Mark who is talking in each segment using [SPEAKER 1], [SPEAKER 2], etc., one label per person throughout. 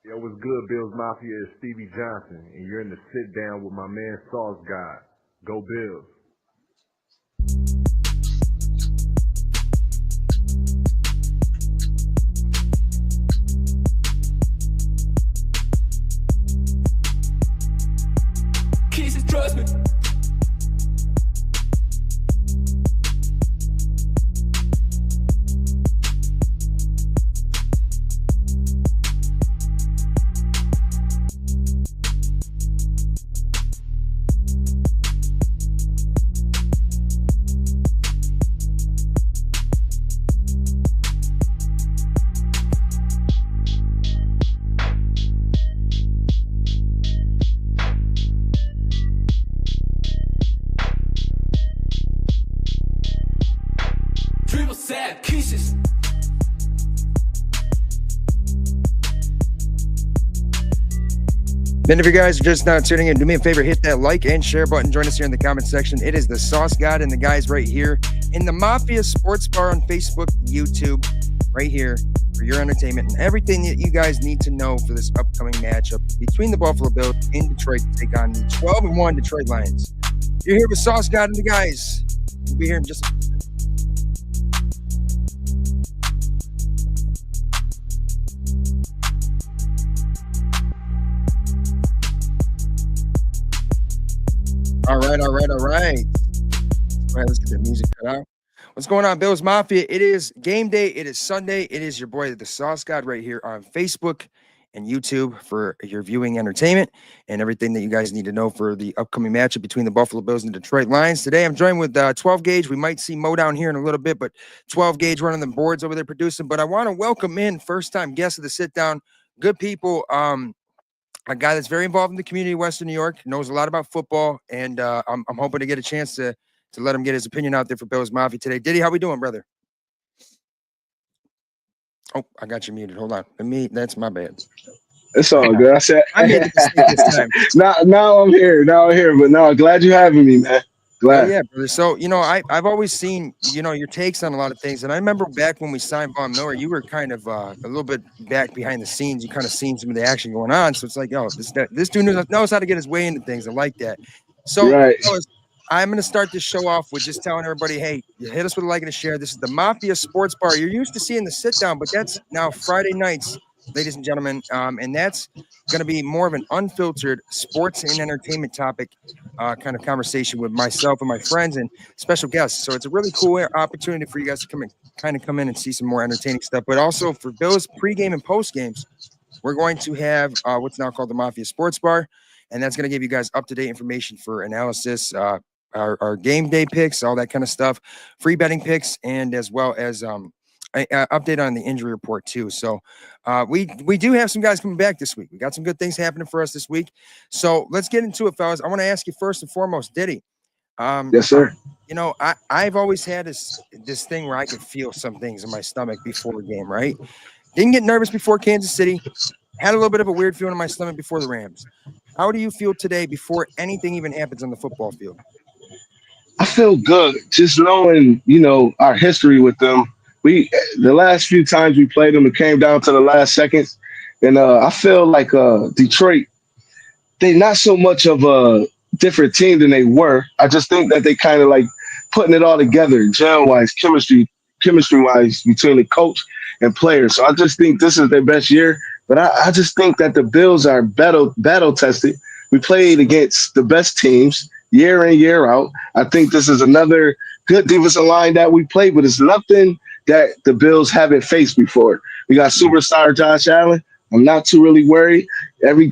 [SPEAKER 1] Yo, what's good, Bills Mafia? It's Stevie Johnson, and you're in the sit down with my man Sauce God. Go Bills.
[SPEAKER 2] Kisses, trust me. Triple sad kisses.
[SPEAKER 3] And if you guys are just now tuning in, do me a favor, hit that like and share button. Join us here in the comment section. It is the Sauce God and the guys right here in the Mafia Sports Bar on Facebook, YouTube, right here for your entertainment and everything that you guys need to know for this upcoming matchup between the Buffalo Bills in Detroit to take on the 12-1 Detroit Lions. You're here with Sauce God and the guys. We'll be here in just a second. All right. All right, let's get the music cut out. What's going on, Bills Mafia? It is game day. It is Sunday. It is your boy, the Sauce God, right here on Facebook and YouTube for your viewing entertainment and everything that you guys need to know for the upcoming matchup between the Buffalo Bills and the Detroit Lions. Today, I'm joined with 12 Gauge. We might see Mo down here in a little bit, but 12 Gauge running the boards over there producing. But I want to welcome in first-time guests of the sit-down, good people. A guy that's very involved in the community of Western New York, knows a lot about football, and I'm hoping to get a chance to let him get his opinion out there for Bills Mafia today. Diddy, how we doing, brother? Oh, I got you muted. Hold on. That's my bad.
[SPEAKER 4] It's all good. I said
[SPEAKER 3] I made the mistake this time.
[SPEAKER 4] now I'm here. But no, glad you having me, man. Glad.
[SPEAKER 3] Yeah, brother. So, I've always seen, your takes on a lot of things. And I remember back when we signed Von Miller, you were kind of a little bit back behind the scenes. You kind of seen some of the action going on. So it's like, this dude knows how to get his way into things. I like that. So,
[SPEAKER 4] Right.
[SPEAKER 3] fellas, I'm going to start this show off with just telling everybody, hey, you hit us with a like and a share. This is the Mafia Sports Bar. You're used to seeing the sit down, but that's now Friday nights, ladies and gentlemen. And that's going to be more of an unfiltered sports and entertainment topic kind of conversation with myself and my friends and special guests. So it's a really cool opportunity for you guys to come in and see some more entertaining stuff. But also for Bills pregame and post games, we're going to have what's now called the Mafia Sports Bar. And that's going to give you guys up-to-date information for analysis, our game day picks, all that kind of stuff, free betting picks, and as well as update on the injury report too. So we do have some guys coming back this week. We got some good things happening for us this week. So let's get into it, fellas. I want to ask you first and foremost, Diddy.
[SPEAKER 4] Yes, sir.
[SPEAKER 3] I've always had this thing where I could feel some things in my stomach before a game, right? Didn't get nervous before Kansas City. Had a little bit of a weird feeling in my stomach before the Rams. How do you feel today before anything even happens on the football field?
[SPEAKER 4] I feel good just knowing, our history with them. The last few times we played them, it came down to the last seconds, and I feel like Detroit, they not so much of a different team than they were. I just think that they kind of like putting it all together, gel-wise, chemistry-wise between the coach and players. So I just think this is their best year. But I just think that the Bills are battle tested. We played against the best teams year in, year out. I think this is another good defensive line that we played, but it's nothing that the Bills haven't faced before. We got superstar Josh Allen. I'm not too really worried. Only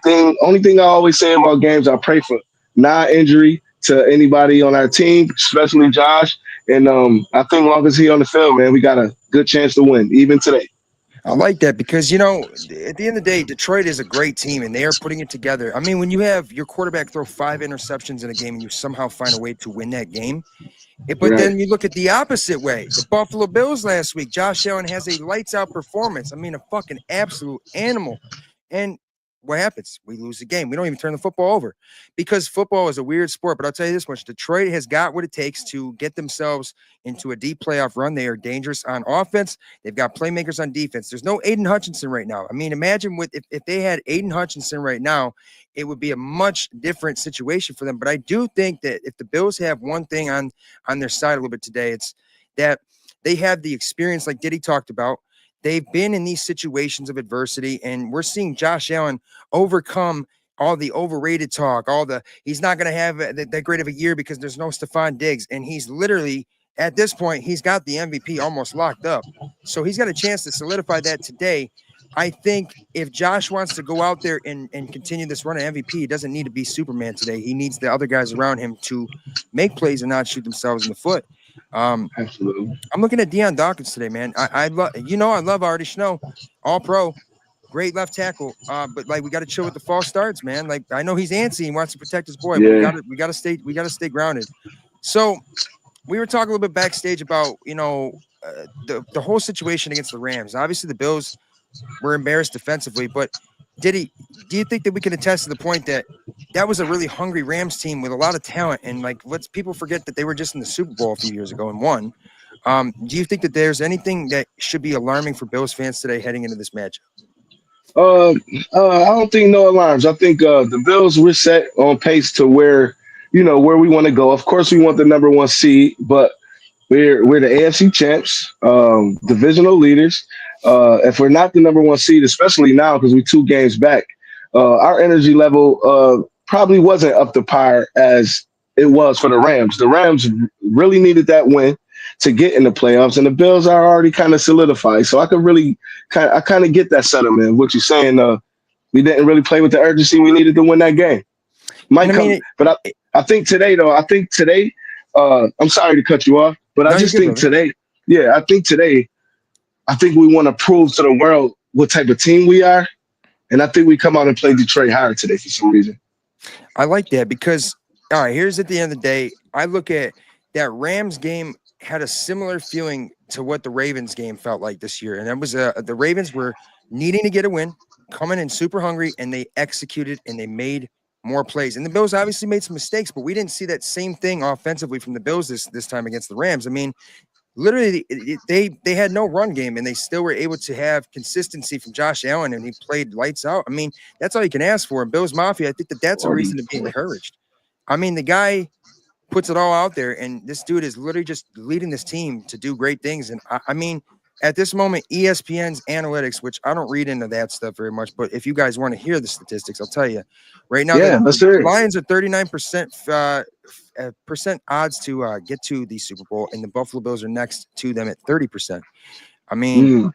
[SPEAKER 4] thing I always say about games, I pray for non-injury to anybody on our team, especially Josh. And I think long as he's on the field, man, we got a good chance to win, even today.
[SPEAKER 3] I like that because, at the end of the day, Detroit is a great team and they are putting it together. I mean, when you have your quarterback throw 5 interceptions in a game and you somehow find a way to win that game, but then you look at the opposite way. The Buffalo Bills last week, Josh Allen has a lights-out performance. I mean, a fucking absolute animal. And what happens? We lose the game. We don't even turn the football over because football is a weird sport. But I'll tell you this much: Detroit has got what it takes to get themselves into a deep playoff run. They are dangerous on offense. They've got playmakers on defense. There's no Aiden Hutchinson right now. I mean, imagine if they had Aiden Hutchinson right now, it would be a much different situation for them. But I do think that if the Bills have one thing on their side a little bit today, it's that they have the experience, like Diddy talked about. They've been in these situations of adversity, and we're seeing Josh Allen overcome all the overrated talk, he's not going to have that great of a year because there's no Stephon Diggs. And he's literally, at this point, he's got the MVP almost locked up. So he's got a chance to solidify that today. I think if Josh wants to go out there and continue this run of MVP, he doesn't need to be Superman today. He needs the other guys around him to make plays and not shoot themselves in the foot.
[SPEAKER 4] Absolutely.
[SPEAKER 3] I'm looking at Deion Dawkins today, man. I love Artie Snow, all pro. Great left tackle, but like we got to chill with the false starts, man. Like I know he's antsy and wants to protect his boy, but we got to stay grounded. So we were talking a little bit backstage about the whole situation against the Rams. Obviously, the Bills were embarrassed defensively, but do you think that we can attest to the point that was a really hungry Rams team with a lot of talent, and like let's people forget that they were just in the Super Bowl a few years ago and won. Do you think that there's anything that should be alarming for Bills fans today heading into this matchup?
[SPEAKER 4] I don't think no alarms. I think the Bills were set on pace to where we want to go. Of course, we want the number one seed, but we're the AFC champs, divisional leaders. If we're not the number one seed, especially now because we're 2 games back, our energy level probably wasn't up to par as it was for the Rams. The Rams really needed that win to get in the playoffs, and the Bills are already kind of solidified. So I could really kind of get that sentiment. What you're saying, we didn't really play with the urgency we needed to win that game. But I think today, though, I'm sorry to cut you off, but I just think today, I think we want to prove to the world what type of team we are, and I think we come out and play Detroit hard today for some reason.
[SPEAKER 3] I like that because, all right, here's at the end of the day, I look at that Rams game had a similar feeling to what the Ravens game felt like this year. And that was the Ravens were needing to get a win, coming in super hungry, and they executed and they made more plays. And the Bills obviously made some mistakes, but we didn't see that same thing offensively from the Bills this time against the Rams. I mean, literally they had no run game and they still were able to have consistency from Josh Allen, and he played lights out. I mean, that's all you can ask for. And Bills Mafia, I think that's a reason to be encouraged. I mean, the guy puts it all out there, and this dude is literally just leading this team to do great things. And I mean, at this moment, ESPN's analytics, which I don't read into that stuff very much, but if you guys want to hear the statistics, I'll tell you right now. The Lions are 39% percent odds to get to the Super Bowl, and the Buffalo Bills are next to them at 30%. I mean,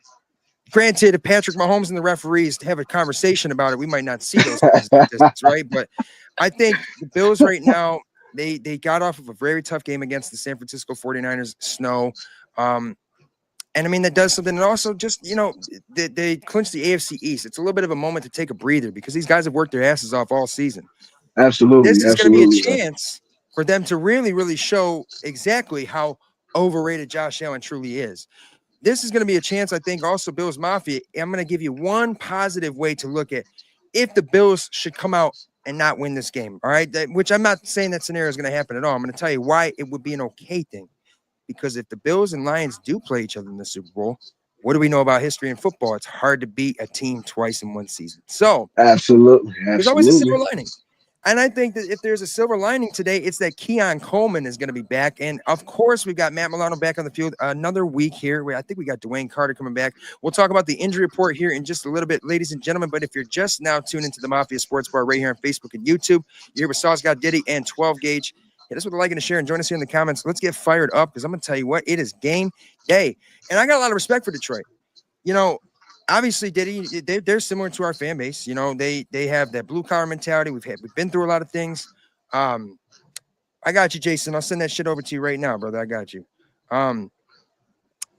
[SPEAKER 3] granted, if Patrick Mahomes and the referees have a conversation about it, we might not see those statistics, right? But I think the Bills right now, they got off of a very tough game against the San Francisco 49ers, snow. And I mean, that does something. And also just, they clinched the AFC East. It's a little bit of a moment to take a breather because these guys have worked their asses off all season.
[SPEAKER 4] Absolutely.
[SPEAKER 3] This is going to be a chance for them to really, really show exactly how overrated Josh Allen truly is. This is going to be a chance, I think, also Bills Mafia. I'm going to give you one positive way to look at if the Bills should come out and not win this game, all right? Which I'm not saying that scenario is going to happen at all. I'm going to tell you why it would be an okay thing. Because if the Bills and Lions do play each other in the Super Bowl, what do we know about history in football? It's hard to beat a team twice in one season. So
[SPEAKER 4] absolutely.
[SPEAKER 3] There's always a silver lining. And I think that if there's a silver lining today, it's that Keon Coleman is going to be back. And, of course, we've got Matt Milano back on the field another week here. I think we got Dwayne Carter coming back. We'll talk about the injury report here in just a little bit, ladies and gentlemen. But if you're just now tuned into the Mafia Sports Bar right here on Facebook and YouTube, you're here with Sauce God Diddy and 12 Gauge. Hit us with a like and a share and join us here in the comments. Let's get fired up because I'm going to tell you what, it is game day. And I got a lot of respect for Detroit. Obviously, Diddy, they're similar to our fan base. They have that blue collar mentality. We've been through a lot of things. I got you, Jason. I'll send that shit over to you right now, brother. I got you.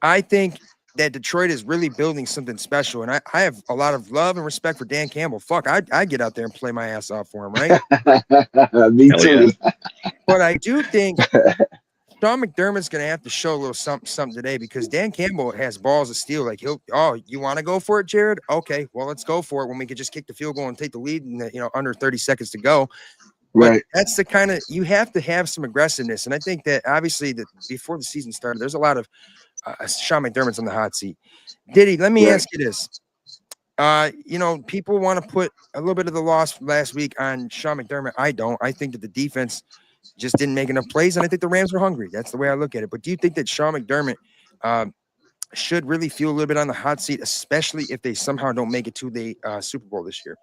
[SPEAKER 3] I think that Detroit is really building something special, and I have a lot of love and respect for Dan Campbell. Fuck, I get out there and play my ass off for him, right?
[SPEAKER 4] Me too.
[SPEAKER 3] But I do think Sean McDermott's going to have to show a little something today because Dan Campbell has balls of steel. Like you want to go for it, Jared? Okay, well, let's go for it when we could just kick the field goal and take the lead in under 30 seconds to go. But
[SPEAKER 4] Right.
[SPEAKER 3] that's the kind of, you have to have some aggressiveness. And I think that obviously that before the season started, there's a lot of Sean McDermott's on the hot seat. Diddy, let me ask you this. People want to put a little bit of the loss last week on Sean McDermott. I don't. I think that the defense just didn't make enough plays, and I think the Rams were hungry. That's the way I look at it. But do you think that Sean McDermott should really feel a little bit on the hot seat, especially if they somehow don't make it to the Super Bowl this year?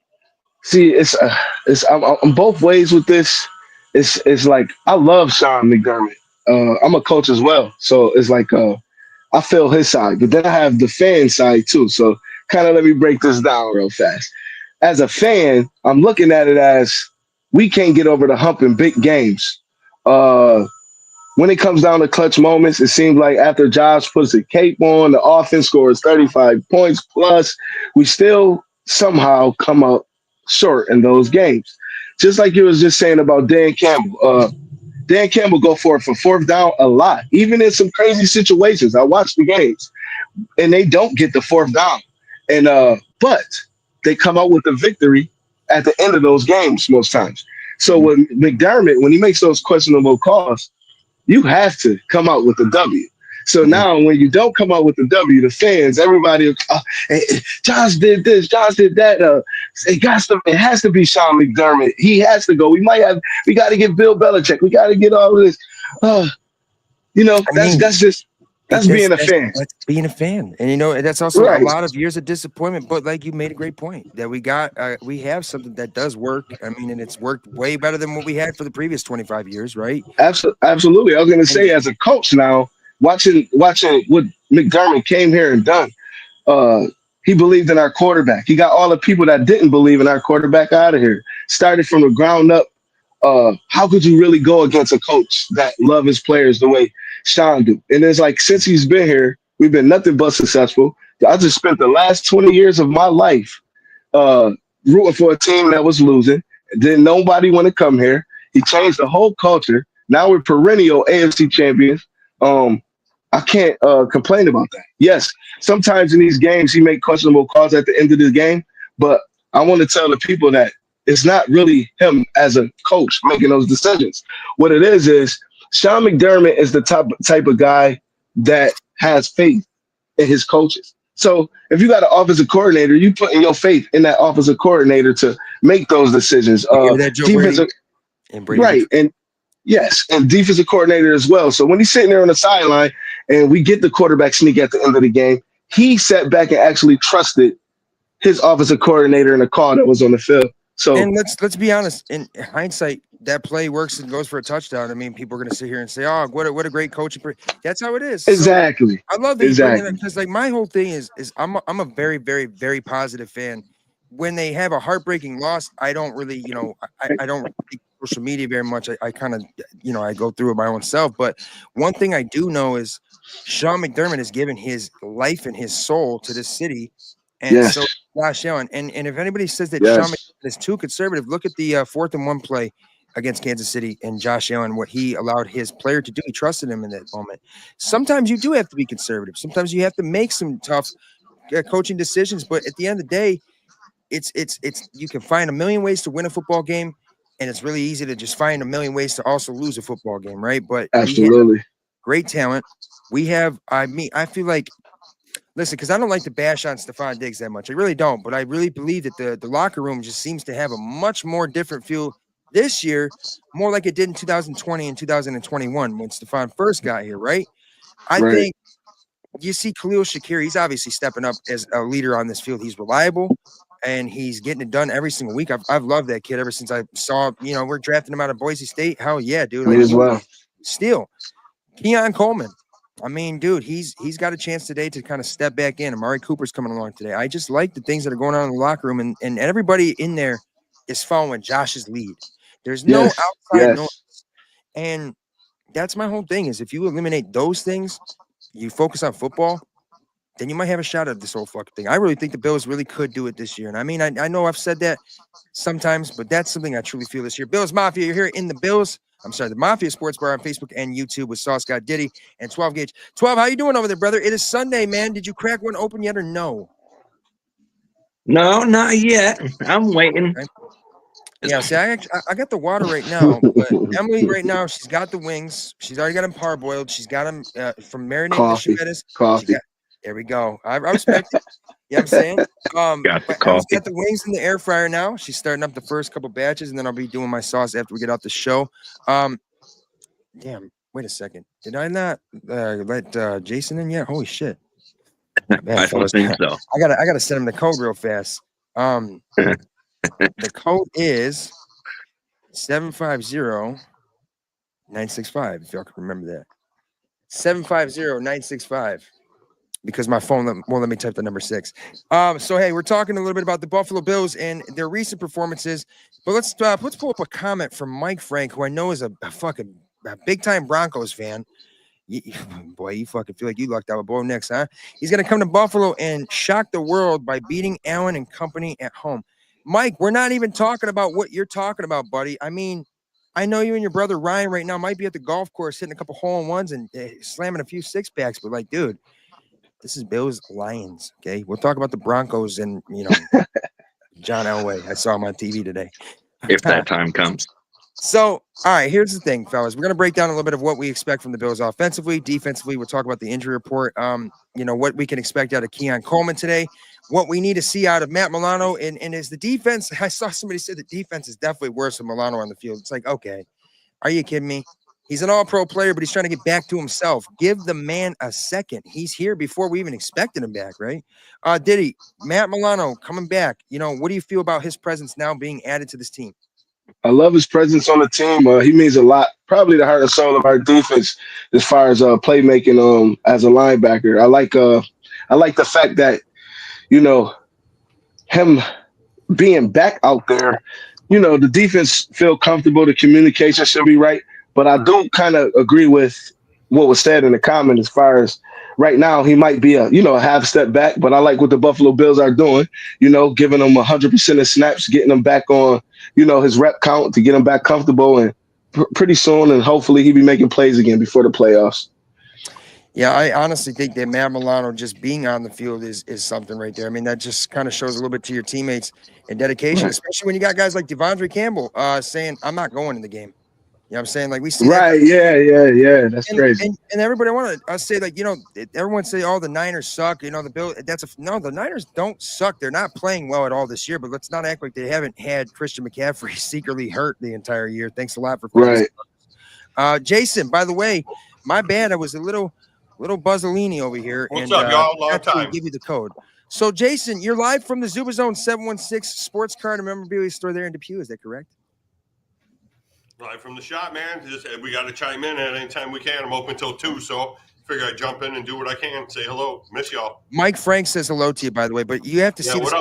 [SPEAKER 4] See, I'm both ways with this. It's like I love Sean McDermott. I'm a coach as well, so it's like I feel his side, but then I have the fan side too. So kind of let me break this down real fast. As a fan, I'm looking at it as we can't get over the hump in big games. When it comes down to clutch moments, it seems like after Josh puts a cape on, the offense scores 35 points plus, we still somehow come up short in those games. Just like you was just saying about Dan Campbell. Dan Campbell go for it for fourth down a lot, even in some crazy situations. I watch the games, and they don't get the fourth down. And but they come out with the victory at the end of those games most times. So when McDermott, when he makes those questionable calls, you have to come out with a W. So now when you don't come out with the W, the fans, everybody, hey, Josh did this, Josh did that. It has to be Sean McDermott. He has to go. We got to get Bill Belichick. We got to get all of this. That's being a fan.
[SPEAKER 3] That's being a fan. And that's also a lot of years of disappointment. But like you made a great point that we have something that does work. I mean, and it's worked way better than what we had for the previous 25 years, right?
[SPEAKER 4] Absolutely. I was going to say, as a coach now, watching what McDermott came here and done, he believed in our quarterback. He got all the people that didn't believe in our quarterback out of here. Started from the ground up. How could you really go against a coach that love his players the way Sean do? And it's like, since he's been here, we've been nothing but successful. I just spent the last 20 years of my life rooting for a team that was losing. Didn't nobody want to come here. He changed the whole culture. Now we're perennial AFC champions. I can't complain about that. Yes, sometimes in these games he make questionable calls at the end of the game, but I want to tell the people that it's not really him as a coach making those decisions. What it is Sean McDermott is the type of guy that has faith in his coaches. So if you got an offensive coordinator, you put in your faith in that offensive coordinator to make those decisions. Right, and yes, and defensive coordinator as well. So when he's sitting there on the sideline and we get the quarterback sneak at the end of the game, he sat back and actually trusted his offensive coordinator in the call that was on the field. So,
[SPEAKER 3] and let's be honest. In hindsight, that play works and goes for a touchdown. I mean, people are going to sit here and say, "Oh, what a great coaching." That's how it is.
[SPEAKER 4] Exactly.
[SPEAKER 3] So, I love that because, like, my whole thing is I'm a very, very, very positive fan. When they have a heartbreaking loss, I don't really, I don't read social media very much. I kind of, I go through it my own self. But one thing I do know is Sean McDermott has given his life and his soul to this city. And so Josh Allen, and if anybody says that Sean McDermott is too conservative, look at the 4th and 1 play against Kansas City and Josh Allen, what he allowed his player to do. He trusted him in that moment. Sometimes you do have to be conservative. Sometimes you have to make some tough coaching decisions. But at the end of the day, it's you can find a million ways to win a football game, and it's really easy to just find a million ways to also lose a football game, right? But
[SPEAKER 4] absolutely,
[SPEAKER 3] we have great talent. We have, I feel like, listen, because I don't like to bash on Stephon Diggs that much. I really don't, but I really believe that the locker room just seems to have a much more different feel this year, more like it did in 2020 and 2021 when Stephon first got here, right? I think you see Khalil Shakir, he's obviously stepping up as a leader on this field. He's reliable, and he's getting it done every single week. I've loved that kid ever since I saw, we're drafting him out of Boise State. Hell yeah, dude.
[SPEAKER 4] Me as well.
[SPEAKER 3] Still, Keon Coleman. I mean, dude, he's got a chance today to kind of step back in. Amari Cooper's coming along today. I just like the things that are going on in the locker room, and everybody in there is following Josh's lead. There's no outside noise. And that's my whole thing is if you eliminate those things, you focus on football, then you might have a shot at this whole fucking thing. I really think the Bills really could do it this year. And I mean, I know I've said that sometimes, but that's something I truly feel this year. Bills Mafia, you're here in the Mafia Sports Bar on Facebook and YouTube with Sauce God Diddy and 12 Gauge. 12, how you doing over there, brother? It is Sunday, man. Did you crack one open yet or no?
[SPEAKER 5] No, not yet. I'm waiting.
[SPEAKER 3] Okay. Yeah, see, I got the water right now, but Emily right now, she's got the wings. She's already got them parboiled. She's got them from marinating the chivettes.
[SPEAKER 4] Coffee.
[SPEAKER 3] There we go. I respect it. You know what I'm saying?
[SPEAKER 5] Got the
[SPEAKER 3] Emma's
[SPEAKER 5] coffee.
[SPEAKER 3] got the wings in the air fryer now. She's starting up the first couple batches, and then I'll be doing my sauce after we get off the show. Damn, wait a second. Did I not let Jason in yet? Holy shit. Man,
[SPEAKER 5] I don't think so.
[SPEAKER 3] I gotta send him the code real fast. The code is 750-965. If y'all can remember that. 750-965. Because my phone won't let me type the number 6. So hey, we're talking a little bit about the Buffalo Bills and their recent performances. But let's pull up a comment from Mike Frank, who I know is a fucking big time Broncos fan. Boy, you fucking feel like you lucked out with Bo Nix, huh? He's gonna come to Buffalo and shock the world by beating Allen and company at home. Mike, we're not even talking about what you're talking about, buddy. I mean, I know you and your brother Ryan right now might be at the golf course hitting a couple hole-in-ones and slamming a few six-packs, but like, dude, this is Bills Lions, okay? We'll talk about the Broncos and, John Elway. I saw him on TV today.
[SPEAKER 5] If that time comes.
[SPEAKER 3] So, all right, here's the thing, fellas. We're going to break down a little bit of what we expect from the Bills offensively, defensively. We'll talk about the injury report, what we can expect out of Keon Coleman today, what we need to see out of Matt Milano. And is the defense, I saw somebody say the defense is definitely worse with Milano on the field. It's like, okay, are you kidding me? He's an all-pro player, but he's trying to get back to himself. Give the man a second. He's here before we even expected him back, right? Diddy, Matt Milano coming back. What do you feel about his presence now being added to this team?
[SPEAKER 4] I love his presence on the team. He means a lot. Probably the heart and soul of our defense as far as playmaking as a linebacker. I like the fact that, him being back out there, the defense feel comfortable. The communication should be right. But I do kind of agree with what was said in the comment as far as right now he might be a half step back. But I like what the Buffalo Bills are doing, giving him 100% of snaps, getting him back on, his rep count to get him back comfortable. And pretty soon, and hopefully he'll be making plays again before the playoffs.
[SPEAKER 3] Yeah, I honestly think that Matt Milano just being on the field is something right there. I mean, that just kind of shows a little bit to your teammates and dedication, especially when you got guys like Devondre Campbell saying, I'm not going in the game. You know what I'm saying? Like we see
[SPEAKER 4] right,
[SPEAKER 3] that.
[SPEAKER 4] Yeah. That's crazy.
[SPEAKER 3] And everybody wanted us say like, everyone say, oh, the Niners suck. The Bills. No, the Niners don't suck. They're not playing well at all this year. But let's not act like they haven't had Christian McCaffrey secretly hurt the entire year. Thanks a lot for
[SPEAKER 4] right.
[SPEAKER 3] Jason. By the way, my bad. I was a little Buzzolini over here.
[SPEAKER 6] What's up, y'all? Long time.
[SPEAKER 3] Give you the code. So, Jason, you're live from the Zubaz Zone 716 Sports Card and Memorabilia store there in Depew. Is that correct?
[SPEAKER 6] Live from the shop, man. We got to chime in at any time we can. I'm open till 2, so figure I'd jump in and do what I can. Say hello. Miss y'all.
[SPEAKER 3] Mike Frank says hello to you, by the way, but you have to see this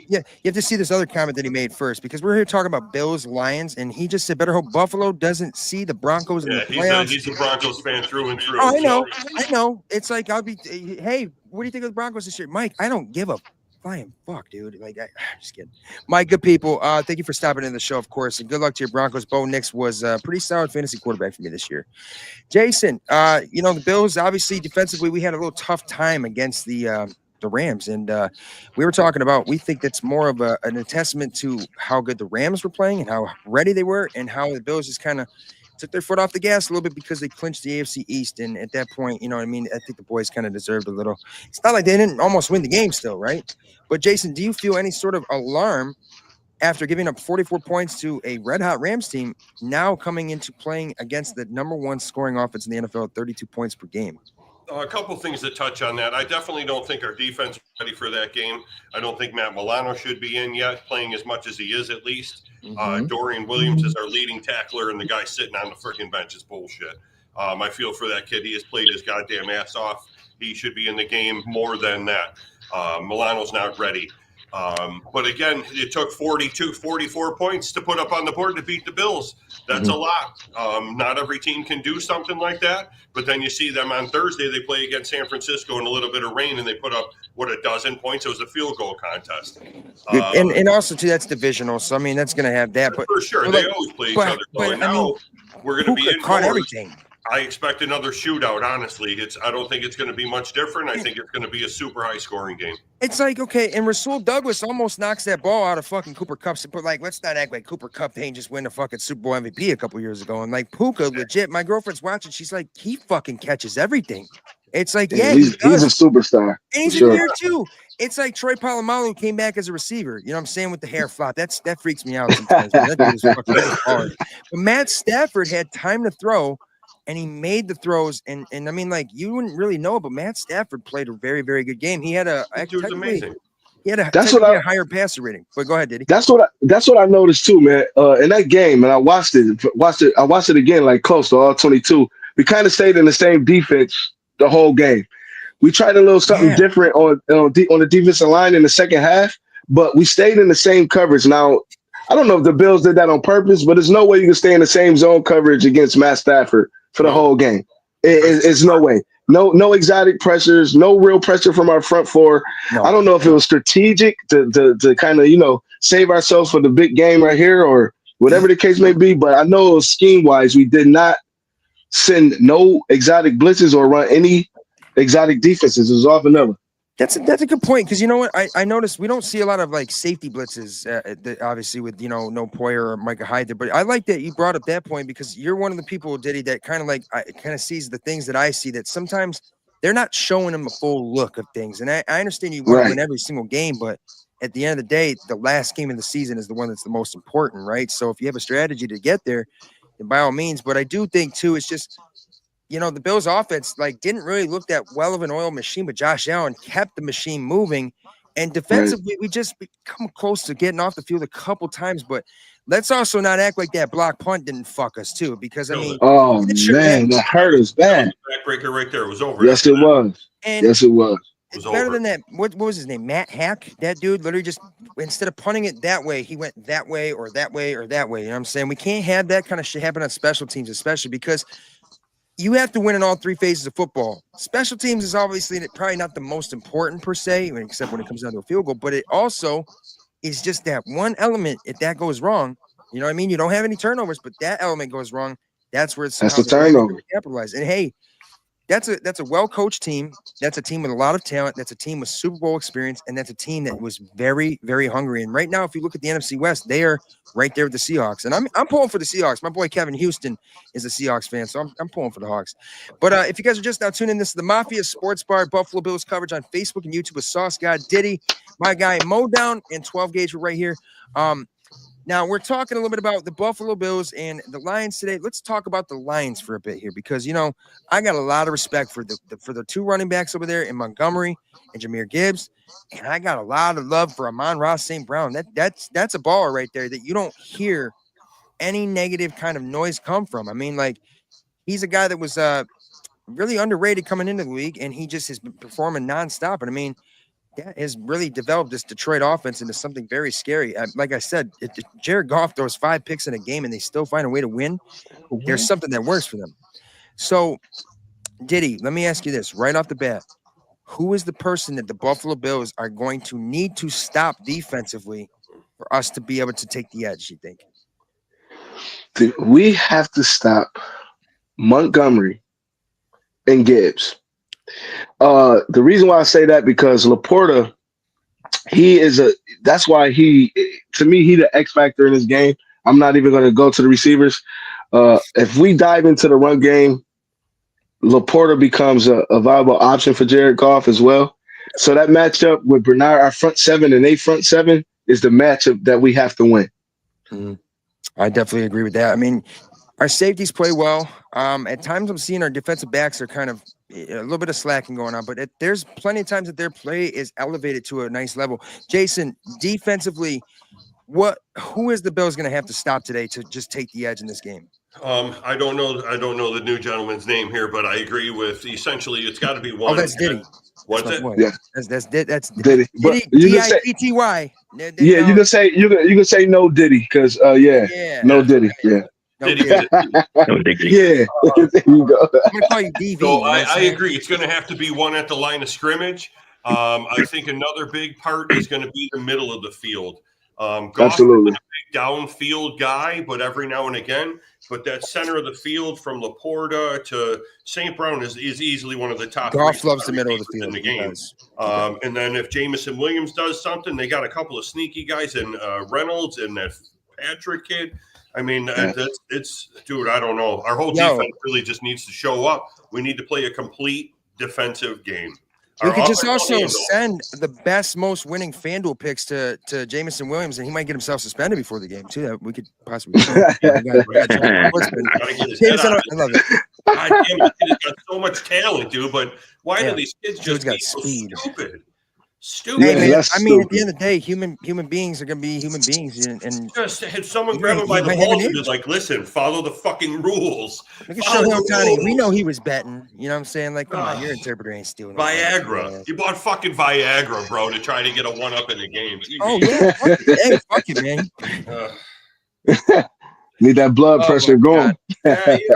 [SPEAKER 3] you have to see this other comment that he made first, because we're here talking about Bills, Lions, and he just said better hope Buffalo doesn't see the Broncos in the playoffs.
[SPEAKER 6] He's a Broncos fan through and through.
[SPEAKER 3] Oh, I know. It's like hey, what do you think of the Broncos this year? Mike, I don't give a flying fuck, dude. Like, I'm just kidding. My good people, thank you for stopping in the show, of course, and good luck to your Broncos. Bo Nix was a pretty solid fantasy quarterback for me this year. Jason, the Bills, obviously, defensively, we had a little tough time against the Rams, and we were talking about, we think that's more of an testament to how good the Rams were playing and how ready they were, and how the Bills just kind of took their foot off the gas a little bit because they clinched the AFC East. And at that point, I think the boys kind of deserved a little. It's not like they didn't almost win the game still, right? But Jason, do you feel any sort of alarm after giving up 44 points to a red-hot Rams team, now coming into playing against the number one scoring offense in the NFL at 32 points per game?
[SPEAKER 6] A couple things to touch on that. I definitely don't think our defense is ready for that game. I don't think Matt Milano should be in yet, playing as much as he is at least. Dorian Williams is our leading tackler, and the guy sitting on the freaking bench is bullshit. I feel for that kid. He has played his goddamn ass off. He should be in the game more than that. Milano's not ready. But again, it took 42, 44 points to put up on the board to beat the Bills. That's a lot. Not every team can do something like that. But then you see them on Thursday, they play against San Francisco in a little bit of rain, and they put up, a dozen points. It was a field goal contest.
[SPEAKER 3] And also, too, that's divisional. So, I mean, that's going to have that. But
[SPEAKER 6] for sure, they always play each other.
[SPEAKER 3] But
[SPEAKER 6] now we're going to be
[SPEAKER 3] Puka caught
[SPEAKER 6] indoors.
[SPEAKER 3] everything.
[SPEAKER 6] I expect another shootout, honestly. I don't think it's going to be much different. I think it's going to be a super high-scoring game.
[SPEAKER 3] It's like, okay, and Rasul Douglas almost knocks that ball out of fucking Cooper Kupp. But, like, let's not act like Cooper Kupp ain't just win the fucking Super Bowl MVP a couple years ago. And, like, Puka, legit, my girlfriend's watching. She's like, he fucking catches everything. It's like,
[SPEAKER 4] he's a superstar.
[SPEAKER 3] And he's in here, too. It's like Troy Polamalu came back as a receiver. You know what I'm saying? With the hair flop. That freaks me out sometimes. That dude is fucking hard. But Matt Stafford had time to throw, and he made the throws. And I mean, like, you wouldn't really know, but Matt Stafford played a very, very good game. He had a
[SPEAKER 6] amazing.
[SPEAKER 3] He had a higher passer rating. But go ahead, Diddy.
[SPEAKER 4] That's what I noticed too, man. In that game, and I watched it again, like close to all 22. We kind of stayed in the same defense the whole game. We tried a little something different on the defensive line in the second half, but we stayed in the same coverage. Now, I don't know if the Bills did that on purpose, but there's no way you can stay in the same zone coverage against Matt Stafford for the whole game. It's no way. No exotic pressures, no real pressure from our front four. No. I don't know if it was strategic to kind of, save ourselves for the big game right here or whatever the case may be, but I know scheme-wise we did not send no exotic blitzes or run any exotic defenses. It was all vanilla.
[SPEAKER 3] That's a good point, because you know what I noticed, we don't see a lot of like safety blitzes, obviously with no Poyer or Micah Hyde there. But I like that you brought up that point, because you're one of the people, Diddy, that kind of sees the things that I see, that sometimes they're not showing them a full look of things. And I understand you want to win every single game, but at the end of the day, the last game of the season is the one that's the most important, right? So if you have a strategy to get there, then by all means. But I do think too, it's just, the Bills offense didn't really look that well of an oil machine, but Josh Allen kept the machine moving. And defensively, we just come close to getting off the field a couple times. But let's also not act like that block punt didn't fuck us too, because I mean,
[SPEAKER 4] that hurt us bad.
[SPEAKER 6] Backbreaker right there. It was over.
[SPEAKER 4] Yes, it was. Yes, it was.
[SPEAKER 3] It's better than that. What was his name? Matt Hack. That dude literally just, instead of punting it that way, he went that way or that way or that way. You know what I'm saying? We can't have that kind of shit happen on special teams, especially because you have to win in all three phases of football. Special teams is obviously probably not the most important per se, except when it comes down to a field goal, but it also is just that one element. If that goes wrong, you know what I mean? You don't have any turnovers, but that element goes wrong. That's where it's
[SPEAKER 4] the turnover.
[SPEAKER 3] Capitalize. And hey, that's a well-coached team. That's a team with a lot of talent. That's a team with Super Bowl experience, and that's a team that was very, very hungry. And right now, if you look at the NFC West, they are right there with the Seahawks. And I'm pulling for the Seahawks. My boy Kevin Houston is a Seahawks fan, so I'm pulling for the Hawks. But if you guys are just now tuning in, this is the Mafia Sports Bar Buffalo Bills coverage on Facebook and YouTube with Sauce God Diddy, my guy Modown, and 12 Gauge. We're right here. Now, we're talking a little bit about the Buffalo Bills and the Lions today. Let's talk about the Lions for a bit here, because, I got a lot of respect for the two running backs over there in Montgomery and Jahmyr Gibbs, and I got a lot of love for Amon-Ra St. Brown. That's a baller right there that you don't hear any negative kind of noise come from. I mean, he's a guy that was really underrated coming into the league, and he just has been performing nonstop. And I mean, that has really developed this Detroit offense into something very scary. Like I said, if Jared Goff throws 5 picks in a game and they still find a way to win, there's something that works for them. So, Diddy, let me ask you this right off the bat. Who is the person that the Buffalo Bills are going to need to stop defensively for us to be able to take the edge, you think?
[SPEAKER 4] We have to stop Montgomery and Gibbs. The reason why I say that, because Laporta, that's why to me, he the X factor in this game. I'm not even going to go to the receivers. If we dive into the run game, Laporta becomes a viable option for Jared Goff as well. So that matchup with Bernard, our front seven and they front seven, is the matchup that we have to win.
[SPEAKER 3] Mm-hmm. I definitely agree with that. I mean, our safeties play well. At times I'm seeing our defensive backs are kind of a little bit of slacking going on, but there's plenty of times that their play is elevated to a nice level. Jason, defensively, who is the Bills going to have to stop today to just take the edge in this game?
[SPEAKER 6] I don't know the new gentleman's name here, but I agree with essentially it's got to be one.
[SPEAKER 3] Oh, that's Diddy.
[SPEAKER 6] What's
[SPEAKER 3] That's
[SPEAKER 6] it?
[SPEAKER 3] my boy.
[SPEAKER 4] Yeah.
[SPEAKER 3] That's
[SPEAKER 4] Diddy. But
[SPEAKER 3] Diddy,
[SPEAKER 4] you can say,
[SPEAKER 3] Ditty.
[SPEAKER 4] yeah, you can say no Diddy because
[SPEAKER 3] Yeah.
[SPEAKER 4] no Diddy. Yeah.
[SPEAKER 3] No
[SPEAKER 6] Diddy
[SPEAKER 3] Diddy.
[SPEAKER 6] was it.
[SPEAKER 5] No diggity.
[SPEAKER 4] Yeah. There you go.
[SPEAKER 3] I'm gonna call you DV.
[SPEAKER 6] So
[SPEAKER 3] you know what I'm
[SPEAKER 6] I
[SPEAKER 3] saying?
[SPEAKER 6] agree. It's going to have to be one at the line of scrimmage. I think another big part is going to be the middle of the field. Goff
[SPEAKER 4] Absolutely.
[SPEAKER 6] is a big downfield guy, but every now and again, but that center of the field from Laporta to St. Brown is easily one of the top.
[SPEAKER 3] Goff
[SPEAKER 6] three
[SPEAKER 3] loves the middle of the
[SPEAKER 6] receivers
[SPEAKER 3] field.
[SPEAKER 6] in the
[SPEAKER 3] He
[SPEAKER 6] game.
[SPEAKER 3] does.
[SPEAKER 6] And then if Jamison Williams does something, they got a couple of sneaky guys in Reynolds and that Patrick kid. I mean, it's dude. I don't know. Our whole defense really just needs to show up. We need to play a complete defensive game.
[SPEAKER 3] We
[SPEAKER 6] Our
[SPEAKER 3] could just
[SPEAKER 6] offense
[SPEAKER 3] also
[SPEAKER 6] will handle.
[SPEAKER 3] send the best, most winning FanDuel picks to Jamison Williams, and he might get himself suspended before the game too. That we could possibly.
[SPEAKER 6] Gotta get his head
[SPEAKER 3] Jameson,
[SPEAKER 6] out.
[SPEAKER 3] I love it.
[SPEAKER 6] God damn, this kid has got so much talent, dude. But why do these kids
[SPEAKER 3] Dude's
[SPEAKER 6] just
[SPEAKER 3] got
[SPEAKER 6] be so
[SPEAKER 3] speed.
[SPEAKER 6] stupid?
[SPEAKER 3] Hey,
[SPEAKER 4] Yeah,
[SPEAKER 3] man,
[SPEAKER 4] that's
[SPEAKER 3] I mean, at
[SPEAKER 4] stupid.
[SPEAKER 3] the end of the day, human beings are gonna be human beings, and
[SPEAKER 6] Just had someone
[SPEAKER 3] He
[SPEAKER 6] grab
[SPEAKER 3] might-
[SPEAKER 6] him by
[SPEAKER 3] he
[SPEAKER 6] the
[SPEAKER 3] might have
[SPEAKER 6] balls
[SPEAKER 3] an
[SPEAKER 6] and
[SPEAKER 3] itch.
[SPEAKER 6] be like, "Listen, follow the fucking rules."
[SPEAKER 3] look at
[SPEAKER 6] Follow
[SPEAKER 3] Shohei
[SPEAKER 6] the
[SPEAKER 3] Ohtani. We
[SPEAKER 6] rules.
[SPEAKER 3] know he was betting. You know what I'm saying? Like, come on,
[SPEAKER 6] Ugh.
[SPEAKER 3] your interpreter ain't stealing.
[SPEAKER 6] Viagra. He bought fucking Viagra, bro, to try to get a one up in the game.
[SPEAKER 3] Oh yeah, fuck it. Hey, fuck it, man.
[SPEAKER 4] Need that blood
[SPEAKER 3] Oh,
[SPEAKER 4] pressure
[SPEAKER 3] my
[SPEAKER 4] going.
[SPEAKER 3] God.
[SPEAKER 6] Yeah,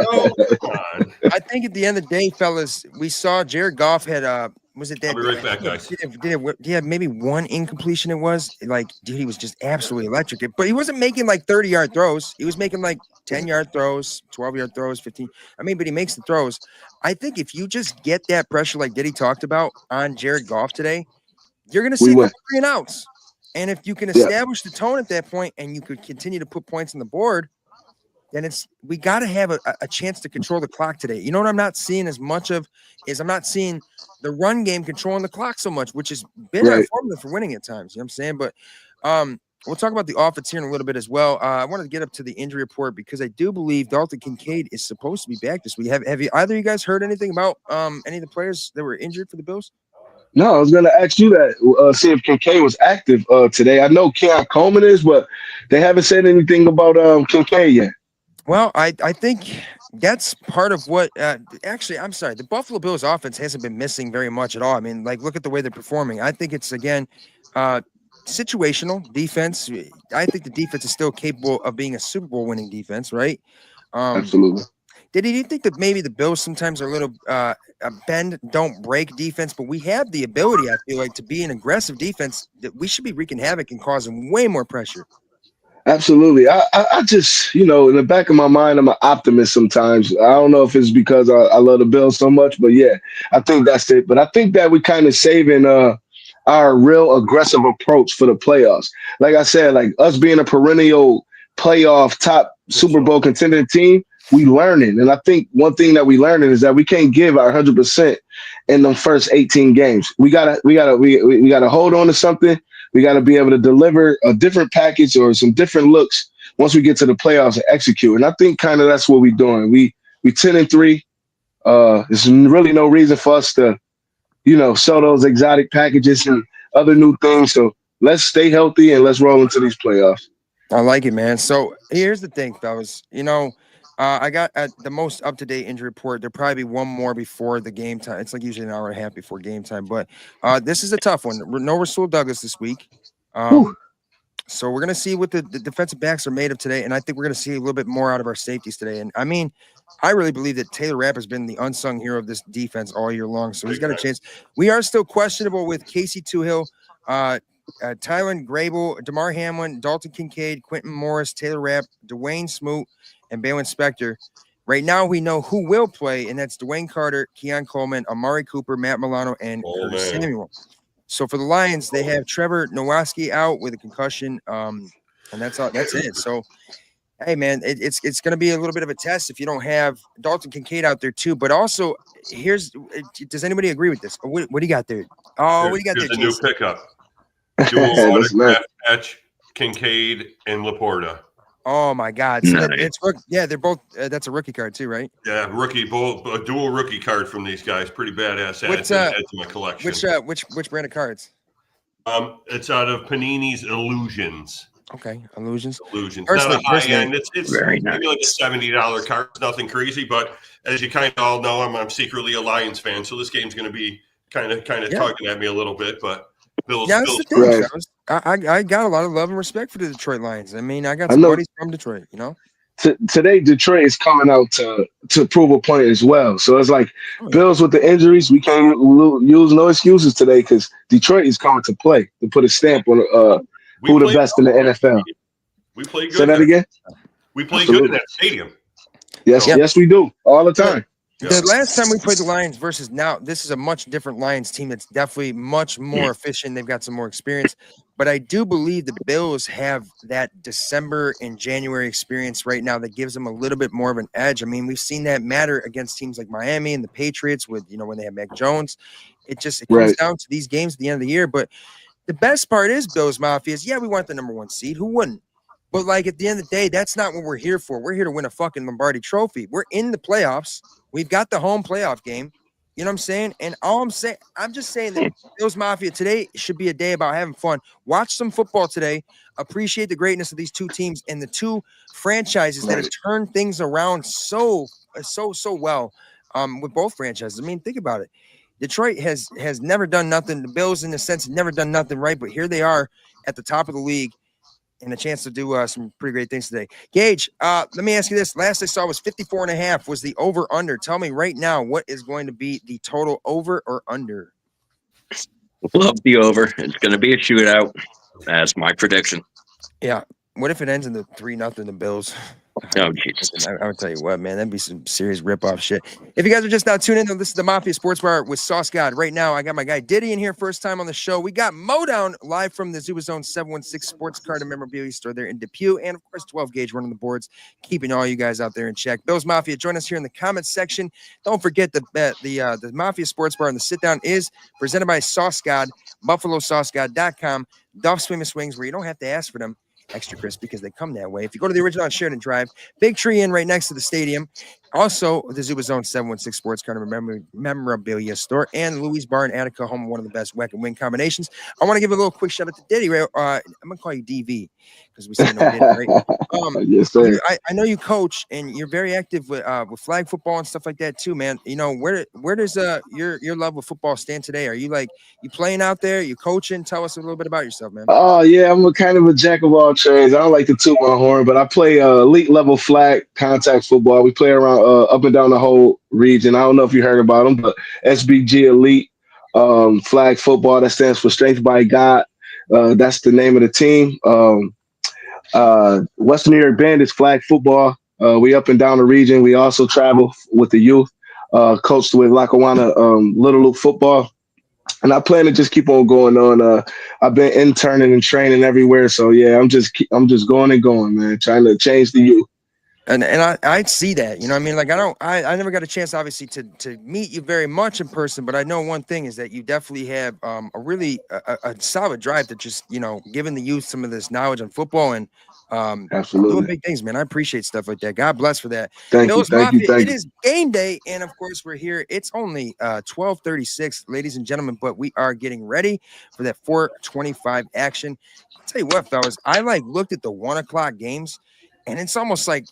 [SPEAKER 6] come on.
[SPEAKER 3] I think at the end of the day, fellas, we saw Jared Goff had was it that?
[SPEAKER 6] I'll be right back, guys.
[SPEAKER 3] Did maybe one incompletion? It was like, dude, he was just absolutely electric. But he wasn't making like 30-yard throws. He was making like 10-yard throws, 12-yard throws, 15. I mean, but he makes the throws. I think if you just get that pressure, like Diddy talked about on Jared Goff today, you're gonna see a couple 3 and outs. And if you can establish the tone at that point, and you could continue to put points on the board, then we got to have a chance to control the clock today. You know what I'm not seeing as much of is I'm not seeing the run game controlling the clock so much, which has been our formula for winning at times. You know what I'm saying? But we'll talk about the offense here in a little bit as well. I wanted to get up to the injury report because I do believe Dalton Kincaid is supposed to be back this week. Have you either of you guys heard anything about any of the players that were injured for the Bills?
[SPEAKER 4] No, I was gonna ask you that. See if Kincaid was active today. I know Keon Coleman is, but they haven't said anything about Kincaid yet.
[SPEAKER 3] Well, I think that's part of what actually, I'm sorry, the Buffalo Bills offense hasn't been missing very much at all. I mean, like, look at the way they're performing. I think it's, again, situational defense. I think the defense is still capable of being a Super Bowl winning defense, right?
[SPEAKER 4] Absolutely.
[SPEAKER 3] Do you think that maybe the Bills sometimes are a little a bend, don't break defense, but we have the ability, I feel like, to be an aggressive defense that we should be wreaking havoc and causing way more pressure?
[SPEAKER 4] Absolutely. I just, in the back of my mind, I'm an optimist sometimes. I don't know if it's because I love the Bills so much, but yeah, I think that's it. But I think that we kind of saving our real aggressive approach for the playoffs. Like I said, like us being a perennial playoff top Super Bowl contending team, we learning. And I think one thing that we learning is that we can't give our 100% in the first 18 games. We gotta hold on to something. We got to be able to deliver a different package or some different looks once we get to the playoffs and execute. And I think kind of that's what we're doing. We 10-3. There's really no reason for us to, sell those exotic packages and other new things. So let's stay healthy and let's roll into these playoffs.
[SPEAKER 3] I like it, man. So here's the thing, fellas. I got at the most up-to-date injury report. There'll probably be one more before the game time. It's like usually an hour and a half before game time. But this is a tough one. No Rasul Douglas this week. So we're going to see what the defensive backs are made of today. And I think we're going to see a little bit more out of our safeties today. And I mean, I really believe that Taylor Rapp has been the unsung hero of this defense all year long. So he's got a chance. We are still questionable with Casey Tuhill, Tylen Grable, DeMar Hamlin, Dalton Kincaid, Quentin Morris, Taylor Rapp, Dwayne Smoot, and Balin Spector. Right now, we know who will play, and that's Dwayne Carter, Keon Coleman, Amari Cooper, Matt Milano, and Curtis Samuel. So for the Lions, they have Trevor Nowaski out with a concussion, and that's all. That's it. So, hey, man, it's going to be a little bit of a test if you don't have Dalton Kincaid out there too. But also, does anybody agree with this? What do you got there? Oh, what do you got there?
[SPEAKER 6] Here's a new pickup. Dual autograph patch, Kincaid and Laporta.
[SPEAKER 3] Oh my God! So they're both. That's a rookie card too, right?
[SPEAKER 6] Yeah, both a dual rookie card from these guys. Pretty badass. Add to my collection.
[SPEAKER 3] Which brand of cards?
[SPEAKER 6] It's out of Panini's Illusions.
[SPEAKER 3] Okay, Illusions.
[SPEAKER 6] Not a high end. It's
[SPEAKER 5] very nice.
[SPEAKER 6] Maybe like a $70 card. It's nothing crazy, but as you kind of all know, I'm secretly a Lions fan, so this game's going to be kind of tugging at me a little bit, but Bills.
[SPEAKER 3] Yeah, that's the thing, fellas. I got a lot of love and respect for the Detroit Lions. I mean, I got some buddies from Detroit, you know.
[SPEAKER 4] Today Detroit is coming out to prove a point as well. So it's like Bills with the injuries, we can't use no excuses today because Detroit is coming to play to put a stamp on who the best in the NFL.
[SPEAKER 6] We play good.
[SPEAKER 4] Say that again.
[SPEAKER 6] We play good in that stadium.
[SPEAKER 4] Yes, we do all the time.
[SPEAKER 3] The last time we played the Lions versus now, this is a much different Lions team that's definitely much more efficient. They've got some more experience. But I do believe the Bills have that December and January experience right now that gives them a little bit more of an edge. I mean, we've seen that matter against teams like Miami and the Patriots with, you know, when they have Mac Jones. It comes down to these games at the end of the year. But the best part is Bills Mafia is, we want the number 1 seed. Who wouldn't? But like at the end of the day, that's not what we're here for. We're here to win a fucking Lombardi Trophy. We're in the playoffs. We've got the home playoff game. You know what I'm saying? And I'm just saying that Bills Mafia today should be a day about having fun. Watch some football today. Appreciate the greatness of these two teams and the two franchises that have turned things around so well with both franchises. I mean, think about it. Detroit has never done nothing. The Bills, in a sense, have never done nothing right, but here they are at the top of the league. And a chance to do some pretty great things today. Gage, let me ask you this. Last I saw was 54.5 was the over-under. Tell me right now what is going to be the total over or under?
[SPEAKER 5] Love the over. It's going to be a shootout. That's my prediction.
[SPEAKER 3] Yeah. What if it ends in the 3-0 the Bills?
[SPEAKER 5] Oh, Jesus.
[SPEAKER 3] I would tell you what, man, that'd be some serious rip-off shit. If you guys are just now tuning in, this is the Mafia Sports Bar with Sauce God. Right now, I got my guy Diddy in here, first time on the show. We got Modown live from the Zubaz 716 Sports Card and Memorabilia store there in Depew. And, of course, 12 Gauge running the boards, keeping all you guys out there in check. Bills Mafia, join us here in the comments section. Don't forget the Mafia Sports Bar and the sit-down is presented by Sauce God, BuffaloSauceGod.com, Duff's Famous Wings, where you don't have to ask for them extra crisp because they come that way. If you go to the original on Sheridan Drive, Big Tree Inn right next to the stadium. Also, the Zubaz 716 Sports Card and Memorabilia store and Louie's Bar in Attica, home of one of the best whack and wing combinations. I want to give a little quick shout out to Diddy. I'm going to call you DV because we say no Diddy, right?
[SPEAKER 4] Yes, sir.
[SPEAKER 3] I know you coach and you're very active with flag football and stuff like that too, man. You know, where does your love of football stand today? Are you you playing out there? You coaching? Tell us a little bit about yourself, man.
[SPEAKER 4] Oh, yeah, I'm a kind of a jack of all trades. I don't like to toot my horn, but I play elite level flag contact football. We play around up and down the whole region. I don't know if you heard about them, but SBG Elite flag football, that stands for Strength by God. That's the name of the team. Western New York Bandits flag football. We up and down the region. We also travel with the youth, coached with Lackawanna Little Loop football. And I plan to just keep on going on. I've been interning and training everywhere. So, yeah, I'm just going and going, man, trying to change the youth.
[SPEAKER 3] And I see that, you know what I mean? Like, I never got a chance, obviously, to meet you very much in person, but I know one thing is that you definitely have a really a solid drive to just, you know, giving the youth some of this knowledge on football and
[SPEAKER 4] absolutely
[SPEAKER 3] doing big things, man. I appreciate stuff like that. God bless for that.
[SPEAKER 4] Thank you.
[SPEAKER 3] It is game day, and of course we're here. It's only 12:36, ladies and gentlemen, but we are getting ready for that 4:25 action. I'll tell you what, fellas, I looked at the 1:00 games. And it's almost like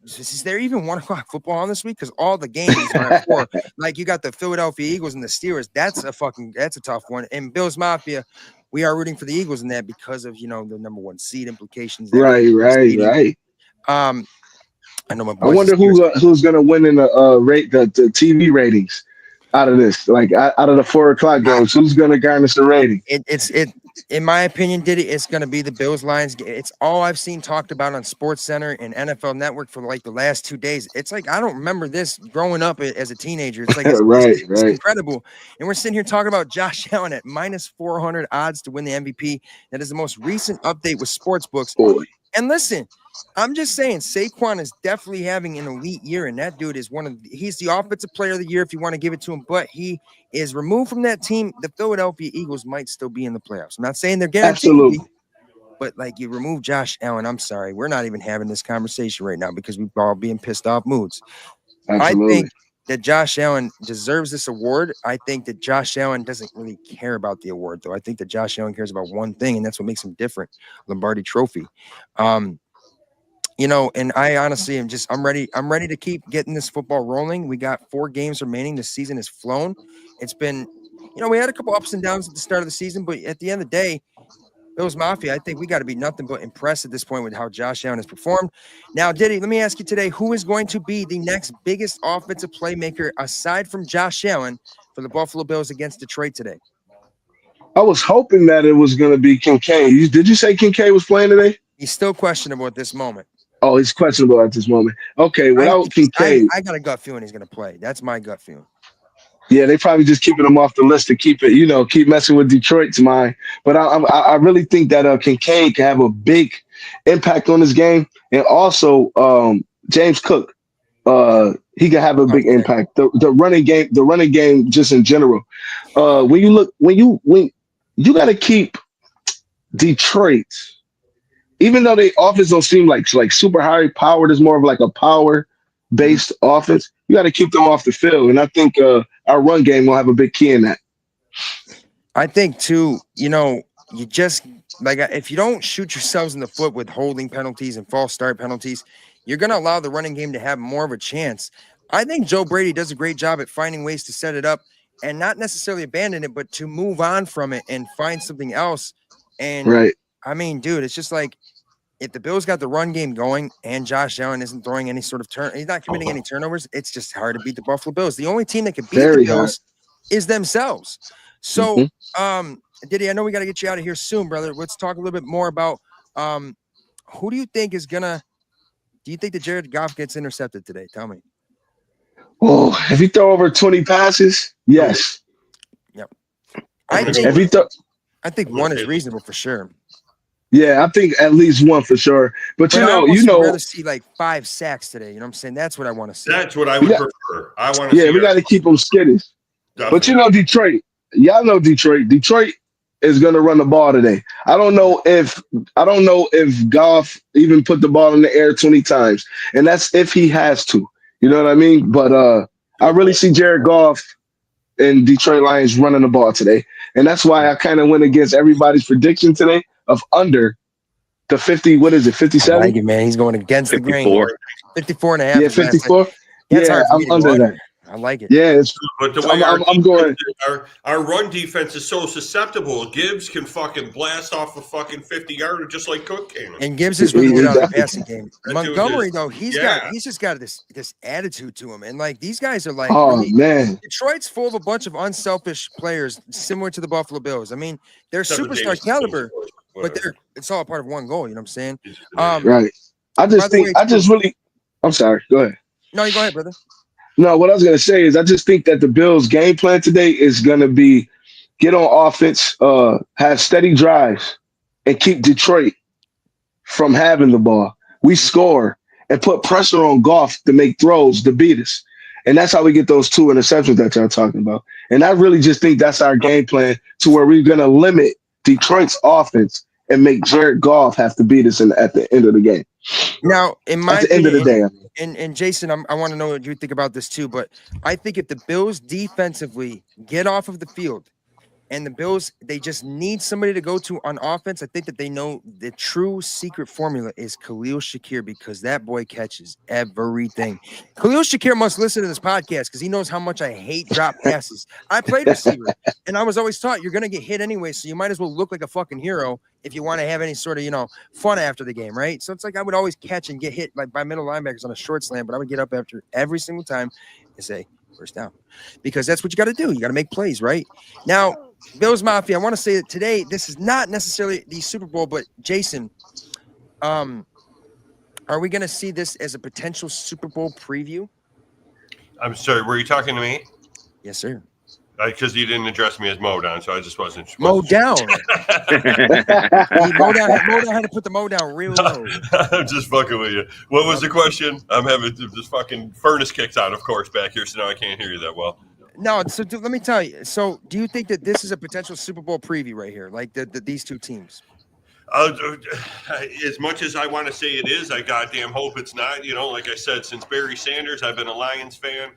[SPEAKER 3] is there even 1:00 football on this week? Because all the games are at 4. Like you got the Philadelphia Eagles and the Steelers. That's a tough one. And Bills Mafia, we are rooting for the Eagles in that because of, you know, the number 1 seed implications.
[SPEAKER 4] Right.
[SPEAKER 3] I know my boys.
[SPEAKER 4] I wonder who's gonna win in the TV ratings out of this. Like out of the 4:00 games, who's gonna garnish the rating?
[SPEAKER 3] It's in my opinion, Diddy, it's going to be the Bills Lions. It's all I've seen talked about on Sports Center and NFL Network for the last 2 days. It's like I don't remember this growing up as a teenager. It's like it's incredible. And we're sitting here talking about Josh Allen at -400 odds to win the MVP. That is the most recent update with sports books. And listen, I'm just saying Saquon is definitely having an elite year, and that dude is he's the offensive player of the year if you want to give it to him, but he is removed from that team. The Philadelphia Eagles might still be in the playoffs. I'm not saying they're guaranteed,
[SPEAKER 4] absolutely,
[SPEAKER 3] but you remove Josh Allen. I'm sorry, we're not even having this conversation right now because we're all being pissed off moods.
[SPEAKER 4] Absolutely.
[SPEAKER 3] I think that Josh Allen deserves this award. I think that Josh Allen doesn't really care about the award, though. I think that Josh Allen cares about one thing, and that's what makes him different: Lombardi Trophy. You know, and I honestly I'm ready to keep getting this football rolling. We got 4 games remaining. The season has flown. It's been we had a couple ups and downs at the start of the season, but at the end of the day, Bills Mafia, I think we got to be nothing but impressed at this point with how Josh Allen has performed. Now, Diddy, let me ask you today, who is going to be the next biggest offensive playmaker aside from Josh Allen for the Buffalo Bills against Detroit today?
[SPEAKER 4] I was hoping that it was going to be Kincaid. Did you say Kincaid was playing today?
[SPEAKER 3] He's still questionable at this moment.
[SPEAKER 4] Oh, he's questionable at this moment. Okay, without Kincaid.
[SPEAKER 3] I got a gut feeling he's going to play. That's my gut feeling.
[SPEAKER 4] Yeah, they probably just keeping him off the list to keep messing with Detroit's mind. But I really think that Kincaid can have a big impact on this game, and also James Cook, he can have a big impact. The running game, just in general. When you got to keep Detroit, even though their offense don't seem like super high powered, is more of like a power based offense. You got to keep them off the field, and I think our run game will have a big key in that.
[SPEAKER 3] I think too. You just if you don't shoot yourselves in the foot with holding penalties and false start penalties, you're going to allow the running game to have more of a chance. I think Joe Brady does a great job at finding ways to set it up and not necessarily abandon it, but to move on from it and find something else. And
[SPEAKER 4] right.
[SPEAKER 3] I mean, dude, it's just like, if the Bills got the run game going and Josh Allen isn't throwing any sort of he's not committing any turnovers, it's just hard to beat the Buffalo Bills. The only team that can beat the Bills is themselves. So, Diddy, I know we got to get you out of here soon, brother. Let's talk a little bit more about who do you think is gonna? Do you think that Jared Goff gets intercepted today? Tell me.
[SPEAKER 4] Oh, if he throw over 20 passes, yes.
[SPEAKER 3] Yep.
[SPEAKER 4] I
[SPEAKER 3] think one is reasonable for sure.
[SPEAKER 4] Yeah, I think at least one for sure. But
[SPEAKER 3] I'd rather see like 5 sacks today. You know what I'm saying? That's what I want to see.
[SPEAKER 6] That's what I would prefer. I want to.
[SPEAKER 4] Yeah, we got to keep them skittish. Definitely. But Detroit. Y'all know Detroit. Detroit is going to run the ball today. I don't know if Goff even put the ball in the air 20 times, and that's if he has to. You know what I mean? But I really see Jared Goff and Detroit Lions running the ball today, and that's why I kind of went against everybody's prediction today of under the 50. What is it? 57?
[SPEAKER 3] I like it, man. He's going against
[SPEAKER 5] 54.
[SPEAKER 3] the grain. 54 and a half.
[SPEAKER 4] Yeah, 54.
[SPEAKER 3] Yeah,
[SPEAKER 4] I'm under that.
[SPEAKER 3] I like it.
[SPEAKER 4] Yeah,
[SPEAKER 6] but the way
[SPEAKER 4] I'm going.
[SPEAKER 6] Our run defense is so susceptible. Gibbs can fucking blast off a fucking 50-yarder just like Cook can.
[SPEAKER 3] And Gibbs is really good on the passing game. Montgomery, though, he's just got this attitude to him. And like these guys are like,
[SPEAKER 4] man,
[SPEAKER 3] Detroit's full of a bunch of unselfish players similar to the Buffalo Bills. I mean, they're superstar caliber, but it's all part of one goal. You know what I'm saying?
[SPEAKER 4] Right. I'm sorry. Go ahead.
[SPEAKER 3] No, you go ahead, brother.
[SPEAKER 4] No, what I was going to say is I just think that the Bills' game plan today is going to be get on offense, have steady drives, and keep Detroit from having the ball. We score and put pressure on Goff to make throws to beat us. And that's how we get those 2 interceptions that y'all talking about. And I really just think that's our game plan to where we're going to limit Detroit's offense and make Jared Goff have to beat us at the end of the game.
[SPEAKER 3] Now, in my
[SPEAKER 4] opinion, end of the day,
[SPEAKER 3] and Jason, I want to know what you think about this too. But I think if the Bills defensively get off of the field, and the Bills, they just need somebody to go to on offense. I think that they know the true secret formula is Khalil Shakir, because that boy catches everything. Khalil Shakir must listen to this podcast because he knows how much I hate drop passes. I played receiver, and I was always taught you're going to get hit anyway, so you might as well look like a fucking hero if you want to have any sort of, fun after the game, right? So it's like I would always catch and get hit like by middle linebackers on a short slam, but I would get up after every single time and say, first down, because that's what you got to do. You got to make plays, right? Now, Bills Mafia, I want to say that today, this is not necessarily the Super Bowl, but Jason, are we going to see this as a potential Super Bowl preview? I'm
[SPEAKER 6] sorry, were you talking to me?
[SPEAKER 3] Yes, sir.
[SPEAKER 6] Because you didn't address me as Mo Down, so I just wasn't.
[SPEAKER 3] Mo Down. Mo Down had to put the Mo down real low.
[SPEAKER 6] I'm just fucking with you. What was the question? I'm having this fucking furnace kicked on, of course, back here, so now I can't hear you that well.
[SPEAKER 3] No, so let me tell you. So, do you think that this is a potential Super Bowl preview right here, like these two teams?
[SPEAKER 6] As much as I want to say it is, I goddamn hope it's not. Like I said, since Barry Sanders, I've been a Lions fan.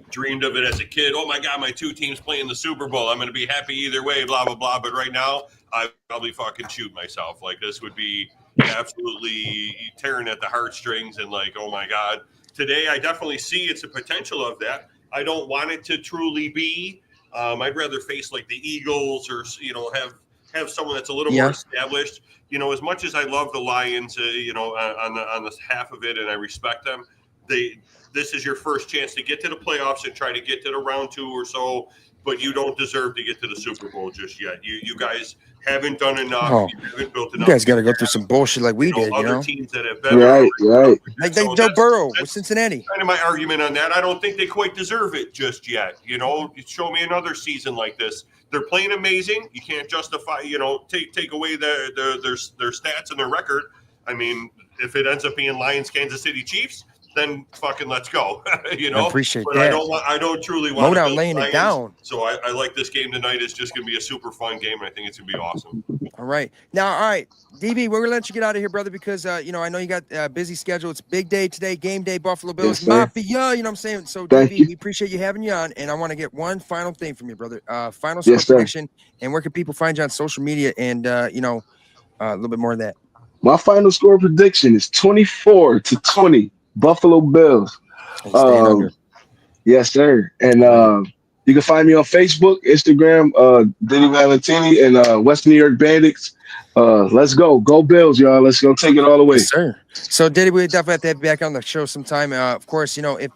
[SPEAKER 6] Dreamed of it as a kid. Oh my God, my 2 teams playing the Super Bowl. I'm going to be happy either way, blah, blah, blah. But right now, I'd probably fucking shoot myself. Like, this would be absolutely tearing at the heartstrings and like, oh my God. Today, I definitely see it's a potential of that. I don't want it to truly be I'd rather face like the Eagles or have someone that's a little
[SPEAKER 3] Yeah.
[SPEAKER 6] more established. As much as I love the Lions, on this half of it, and I respect them, this is your first chance to get to the playoffs and try to get to the round 2 or so. But you don't deserve to get to the Super Bowl just yet. You guys haven't done enough.
[SPEAKER 3] Oh,
[SPEAKER 6] You haven't built
[SPEAKER 3] you
[SPEAKER 6] enough.
[SPEAKER 3] guys got to go through some bullshit like we did,
[SPEAKER 6] Other
[SPEAKER 3] you know?
[SPEAKER 6] teams that have been there
[SPEAKER 4] Right, right.
[SPEAKER 3] Like
[SPEAKER 6] So
[SPEAKER 3] Joe Burrow with
[SPEAKER 6] that's
[SPEAKER 3] Cincinnati.
[SPEAKER 6] kind of my argument on that. I don't think they quite deserve it just yet. Show me another season like this. They're playing amazing. You can't justify, take away their stats and their record. I mean, if it ends up being Lions, Kansas City Chiefs, then fucking let's go.
[SPEAKER 3] I appreciate
[SPEAKER 6] but
[SPEAKER 3] that.
[SPEAKER 6] I don't truly want to
[SPEAKER 3] Modown
[SPEAKER 6] build
[SPEAKER 3] laying
[SPEAKER 6] Lions,
[SPEAKER 3] it down.
[SPEAKER 6] So I like this game tonight. It's just gonna be a super fun game. I think it's gonna be awesome.
[SPEAKER 3] All right. Now, all right, DB, we're gonna let you get out of here, brother, because I know you got a busy schedule. It's big day today, game day, Buffalo Bills,
[SPEAKER 4] Yes, sir.
[SPEAKER 3] Mafia. You know what I'm saying? So,
[SPEAKER 4] Thank
[SPEAKER 3] DB,
[SPEAKER 4] you.
[SPEAKER 3] we appreciate you having you on, and I want to get one final thing from you, brother. Final
[SPEAKER 4] Yes,
[SPEAKER 3] score
[SPEAKER 4] sir.
[SPEAKER 3] prediction, and where can people find you on social media, and a little bit more of that.
[SPEAKER 4] My final score prediction is 24-20, Buffalo Bills.
[SPEAKER 3] And staying under.
[SPEAKER 4] Yes, sir. And you can find me on Facebook, Instagram, Denny Valentini, and West New York Bandits. Let's go. Go Bills, y'all. Let's go take it all the way.
[SPEAKER 3] Yes, sir. So, Diddy, we definitely have to have you back on the show sometime. Of course, if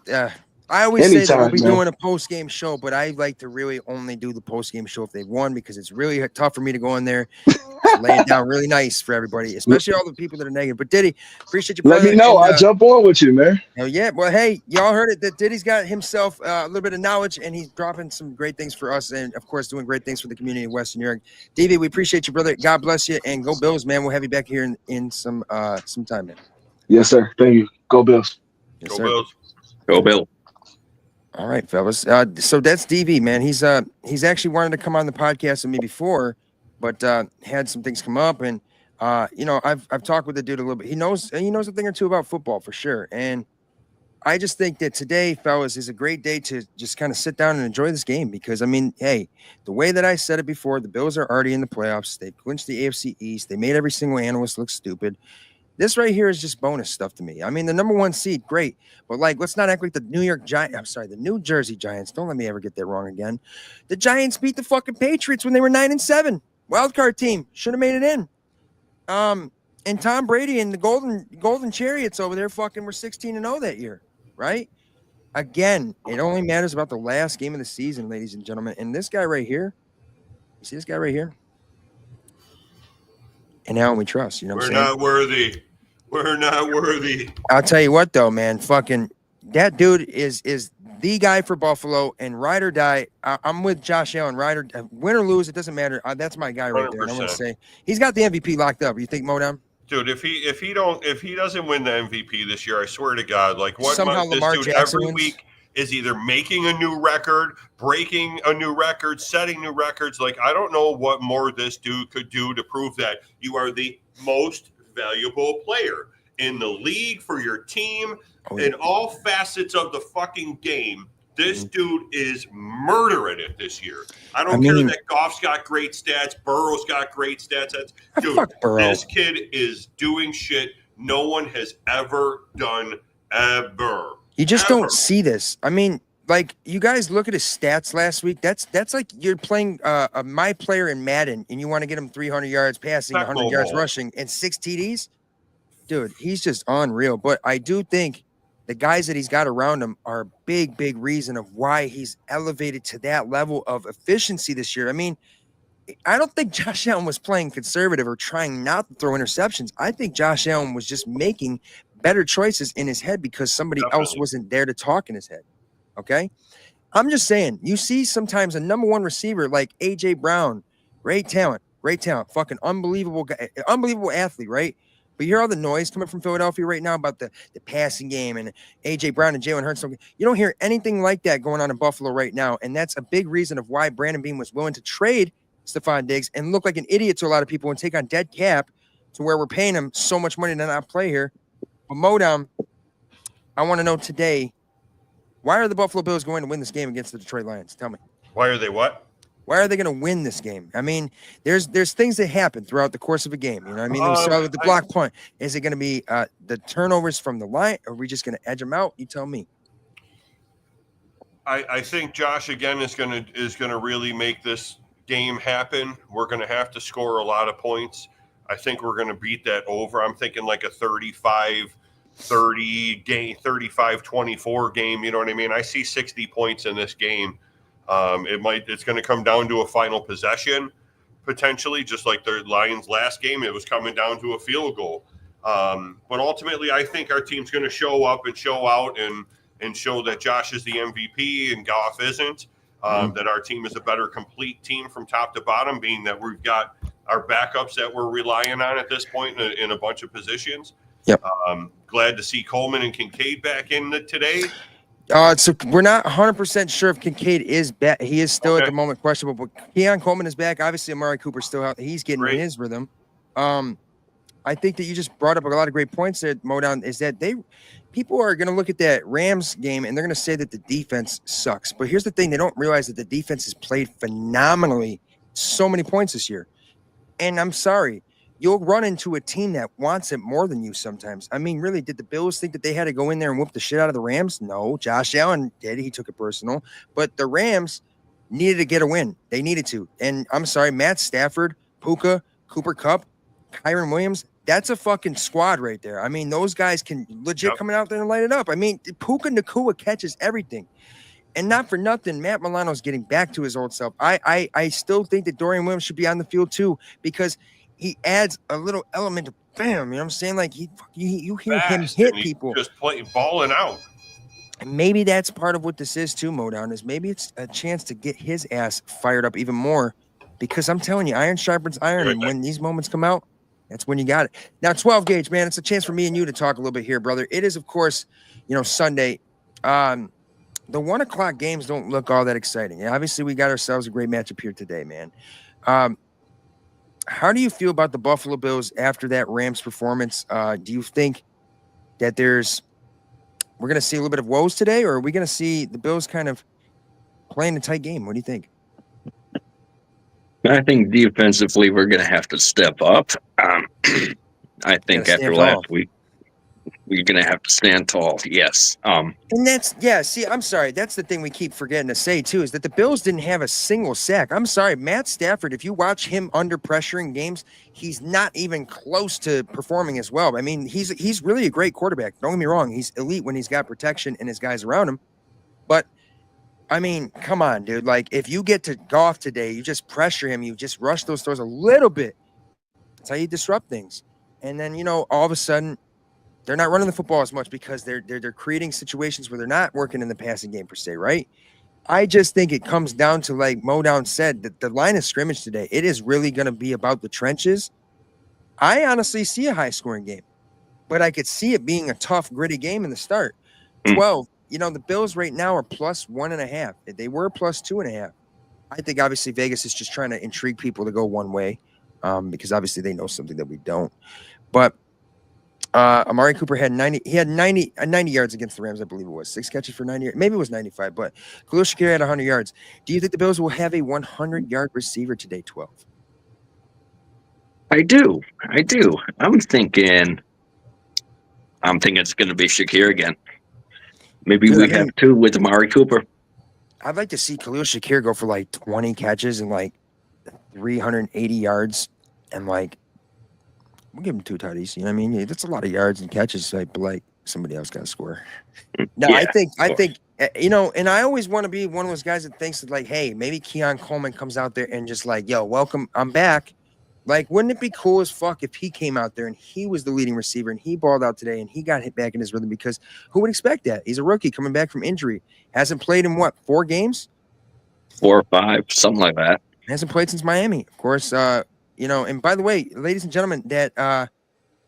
[SPEAKER 3] I always say that we'll
[SPEAKER 4] Anytime,
[SPEAKER 3] be
[SPEAKER 4] man.
[SPEAKER 3] doing a post-game show, but I like to really only do the post-game show if they've won, because it's really tough for me to go in there, lay it down really nice for everybody, especially all the people that are negative. But Diddy, appreciate you.
[SPEAKER 4] Let me know. I'll jump on with you, man.
[SPEAKER 3] Hell yeah. Well, hey, y'all heard it, that Diddy's got himself a little bit of knowledge, and he's dropping some great things for us, and of course doing great things for the community of Western New York. DV, we appreciate you, brother. God bless you, and go Bills, man. We'll have you back here in some time, man.
[SPEAKER 4] Yes, sir. Thank you. Go Bills.
[SPEAKER 3] Yes,
[SPEAKER 6] Go
[SPEAKER 3] sir.
[SPEAKER 6] Bills.
[SPEAKER 5] Go Bill.
[SPEAKER 3] All right, fellas. So that's DV, man. He's actually wanted to come on the podcast with me before, but had some things come up, and I've talked with the dude a little bit. He knows a thing or two about football for sure, and I just think that today, fellas, is a great day to just kind of sit down and enjoy this game, because I mean, hey, the way that I said it before, the Bills are already in the playoffs. They clinched the AFC East. They made every single analyst look stupid. This right here is just bonus stuff to me. I mean, the number 1 seed, great. But let's not act like the the New Jersey Giants. Don't let me ever get that wrong again. The Giants beat the fucking Patriots when they were 9-7. Wild card team. Should have made it in. And Tom Brady and the Golden Chariots over there fucking were 16-0 that year, right? Again, it only matters about the last game of the season, ladies and gentlemen. And this guy right here, you see this guy right here? And now we trust. You know what I'm saying?
[SPEAKER 6] Not worthy. We're not worthy.
[SPEAKER 3] I'll tell you what, though, man. Fucking that dude is the guy for Buffalo, and ride or die. I'm with Josh Allen. Win or lose, it doesn't matter. That's my guy right there. And I want to
[SPEAKER 6] 100%.
[SPEAKER 3] say he's got the MVP locked up. You think, Modown?
[SPEAKER 6] Dude, if he doesn't win the MVP this year, I swear to God, what
[SPEAKER 3] Somehow
[SPEAKER 6] this
[SPEAKER 3] Lamar
[SPEAKER 6] dude
[SPEAKER 3] Jackson
[SPEAKER 6] every
[SPEAKER 3] wins?
[SPEAKER 6] week is either making a new record, breaking a new record, setting new records. I don't know what more this dude could do to prove that you are the most valuable player in the league for your team in all facets of the fucking game. This dude is murdering it this year. I don't care that Goff's got great stats, Burrow's got great stats. Dude,
[SPEAKER 3] fuck Burrow.
[SPEAKER 6] this kid is doing shit no one has ever done, ever.
[SPEAKER 3] You just
[SPEAKER 6] Ever.
[SPEAKER 3] don't see this. I mean, you guys look at his stats last week. That's like you're playing my player in Madden, and you want to get him 300 yards passing, 100 yards rushing, and 6 TDs. Dude, he's just unreal. But I do think the guys that he's got around him are a big, big reason of why he's elevated to that level of efficiency this year. I mean, I don't think Josh Allen was playing conservative or trying not to throw interceptions. I think Josh Allen was just making better choices in his head because somebody else wasn't there to talk in his head. Okay? I'm just saying, you see sometimes a number 1 receiver like A.J. Brown, great talent, fucking unbelievable guy, unbelievable athlete, right? But you hear all the noise coming from Philadelphia right now about the passing game and A.J. Brown and Jalen Hurts. You don't hear anything like that going on in Buffalo right now, and that's a big reason of why Brandon Beane was willing to trade Stephon Diggs and look like an idiot to a lot of people and take on dead cap to where we're paying him so much money to not play here. But Modown, I want to know today, why are the Buffalo Bills going to win this game against the Detroit Lions? Tell me.
[SPEAKER 6] Why are they what?
[SPEAKER 3] Why are they going to win this game? I mean, there's things that happen throughout the course of a game. You know what I mean? We saw with the block punt. Is it going to be the turnovers from the line? Or are we just going to edge them out? You tell me.
[SPEAKER 6] I think Josh again is gonna really make this game happen. We're gonna have to score a lot of points. I think we're gonna beat that over. I'm thinking like a 35-30 game, 35-24 game. You know what I mean? I see 60 points in this game. It's going to come down to a final possession, potentially, just like the Lions last game. It was coming down to a field goal. But ultimately, I think our team's going to show up and show out and show that Josh is the MVP and Goff isn't. That our team is a better complete team from top to bottom, being that we've got our backups that we're relying on at this point in a bunch of positions.
[SPEAKER 3] Yep.
[SPEAKER 6] Glad to see Coleman and Kincaid back in today.
[SPEAKER 3] So we're not 100% sure if Kincaid is back. He is still at the moment questionable, but Keon Coleman is back. Obviously, Amari Cooper's still out. He's getting in his rhythm. I think that you just brought up a lot of great points there, Modown, is that people are going to look at that Rams game and they're going to say that the defense sucks. But here's the thing. They don't realize that the defense has played phenomenally, so many points this year. And I'm sorry, you'll run into a team that wants it more than you sometimes. I mean, really, did the Bills think that they had to go in there and whoop the shit out of the Rams? No, Josh Allen did. He took it personal. But the Rams needed to get a win. They needed to. And I'm sorry, Matt Stafford, Puka, Cooper Kupp, Kyron Williams, that's a fucking squad right there. I mean, those guys can legit coming out there and light it up. I mean, Puka Nacua catches everything. And not for nothing, Matt Milano's getting back to his old self. I still think that Dorian Williams should be on the field too, because he adds a little element of bam. You know what I'm saying? Like you hear him hit people,
[SPEAKER 6] just balling out.
[SPEAKER 3] And maybe that's part of what this is too, Modown, is maybe it's a chance to get his ass fired up even more, because I'm telling you, iron sharpens iron, and when these moments come out, that's when you got it. Now, 12 gauge, man, it's a chance for me and you to talk a little bit here, brother. It is, of course, Sunday. The 1 o'clock games don't look all that exciting. Obviously, we got ourselves a great matchup here today, man. How do you feel about the Buffalo Bills after that Rams performance? Do you think that we're going to see a little bit of woes today, or are we going to see the Bills kind of playing a tight game? What do you think?
[SPEAKER 5] I think defensively we're going to have to step up. I think after last week, we're going to have to stand tall. Yes.
[SPEAKER 3] And see, I'm sorry. That's the thing we keep forgetting to say too, is that the Bills didn't have a single sack. I'm sorry. Matt Stafford, if you watch him under pressure in games, he's not even close to performing as well. I mean, he's really a great quarterback. Don't get me wrong. He's elite when he's got protection and his guys around him. But I mean, come on, dude. Like, if you get to Goff today, you just pressure him. You just rush those throws a little bit. That's how you disrupt things. And then, all of a sudden, they're not running the football as much because they're creating situations where they're not working in the passing game per se, right? I just think it comes down to, like Modown said, that the line of scrimmage today, it is really going to be about the trenches. I honestly see a high-scoring game, but I could see it being a tough, gritty game in the start. 12. The Bills right now are plus 1.5. They were plus 2.5. I think obviously Vegas is just trying to intrigue people to go one way, because obviously they know something that we don't. But Amari Cooper had 90 yards against the Rams, I believe it was. 6 catches for 90 yards. Maybe it was 95, but Khalil Shakir had 100 yards. Do you think the Bills will have a 100-yard receiver today, 12?
[SPEAKER 5] I do. I'm thinking it's going to be Shakir again. Maybe we have 2 with Amari Cooper.
[SPEAKER 3] I'd like to see Khalil Shakir go for like 20 catches and like 380 yards, and like we'll give him 2 tutties. You know what I mean? That's a lot of yards and catches. But like somebody else got to score. No, yeah, I think and I always want to be one of those guys that thinks that, like, hey, maybe Keon Coleman comes out there and just like, yo, welcome, I'm back. Like, wouldn't it be cool as fuck if he came out there and he was the leading receiver and he balled out today and he got hit back in his rhythm? Because who would expect that? He's a rookie coming back from injury. Hasn't played in 4 games?
[SPEAKER 5] 4 or 5, something like that.
[SPEAKER 3] Hasn't played since Miami. Of course, and by the way, ladies and gentlemen, that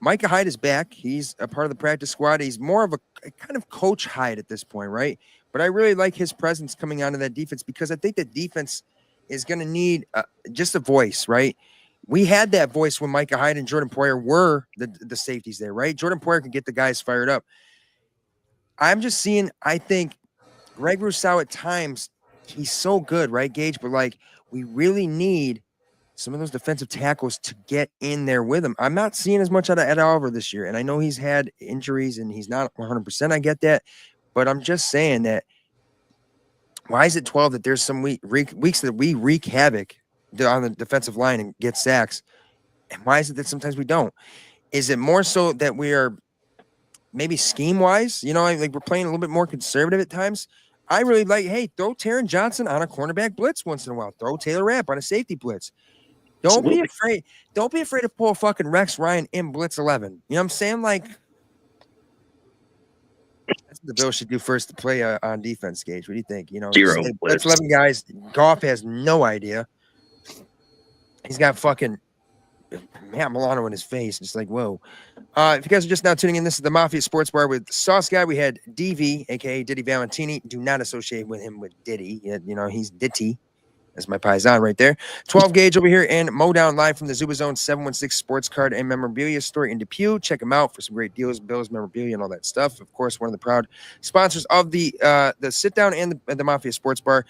[SPEAKER 3] Micah Hyde is back. He's a part of the practice squad. He's more of a kind of coach Hyde at this point, right? But I really like his presence coming out of that defense, because I think that defense is going to need just a voice, right? We had that voice when Micah Hyde and Jordan Poyer were the safeties there, right? Jordan Poyer can get the guys fired up. I'm just seeing, I think Greg Rousseau at times, he's so good, right, Gage? But like, we really need some of those defensive tackles to get in there with him. I'm not seeing as much out of Ed Oliver this year, and I know he's had injuries and he's not 100%. I get that, but I'm just saying that Why is it 12 that there's some weeks that we wreak havoc on the defensive line and get sacks? And why is it that sometimes we don't? Is it more so that we are maybe scheme wise, like we're playing a little bit more conservative at times? I really like, hey, throw Taron Johnson on a cornerback blitz once in a while. Throw Taylor Rapp on a safety blitz. Don't be afraid. Don't be afraid to pull a fucking Rex Ryan in blitz 11. You know what I'm saying? Like, that's what the Bills should do first to play on defense, Gage. What do you think?
[SPEAKER 5] Zero
[SPEAKER 3] blitz 11 guys. Goff has no idea. He's got fucking Matt Milano in his face. It's like, whoa. If you guys are just now tuning in, this is the Mafia Sports Bar with Sauce Guy. We had DV, aka Diddy Valentini. Do not associate with him with Diddy. He's Ditty. That's my paisan right there. 12 Gauge over here and Modown live from the Zubaz Zone 716 Sports Card and Memorabilia store in Depew. Check them out for some great deals, bills, memorabilia, and all that stuff. Of course, one of the proud sponsors of the Sit Down and the Mafia Sports Bar.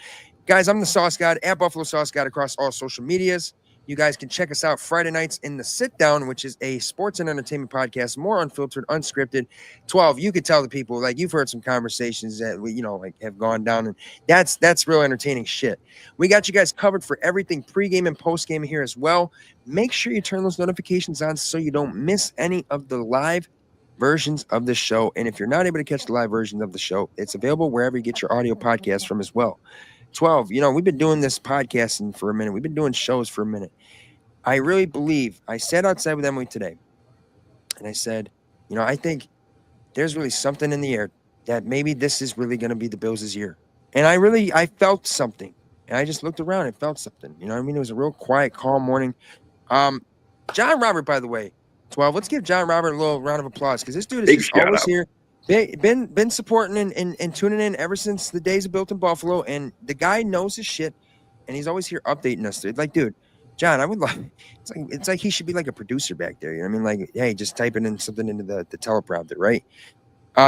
[SPEAKER 3] Guys, I'm the Sauce God at Buffalo Sauce God across all social medias. You guys can check us out Friday nights in the Sit Down, which is a sports and entertainment podcast, more unfiltered, unscripted. 12, you could tell the people, like, you've heard some conversations that we, have gone down, and that's real entertaining shit. We got you guys covered for everything pregame and postgame here as well. Make sure you turn those notifications on so you don't miss any of the live versions of the show. And if you're not able to catch the live versions of the show, it's available wherever you get your audio podcast from as well. 12, we've been doing this podcasting for a minute. We've been doing shows for a minute. I really believe, I sat outside with Emily today and I said, I think there's really something in the air that maybe this is really going to be the Bills' year. And I felt something. And I just looked around and felt something. You know what I mean? It was a real quiet, calm morning. John Robert, by the way, 12, let's give John Robert a little round of applause because this dude is just always here. Been supporting and tuning in ever since the days of Built in Buffalo, and the guy knows his shit, and he's always here updating us. Dude. Like, dude, John, I would love. It's like he should be like a producer back there. You know what I mean? Like, hey, just typing in something into the teleprompter, right?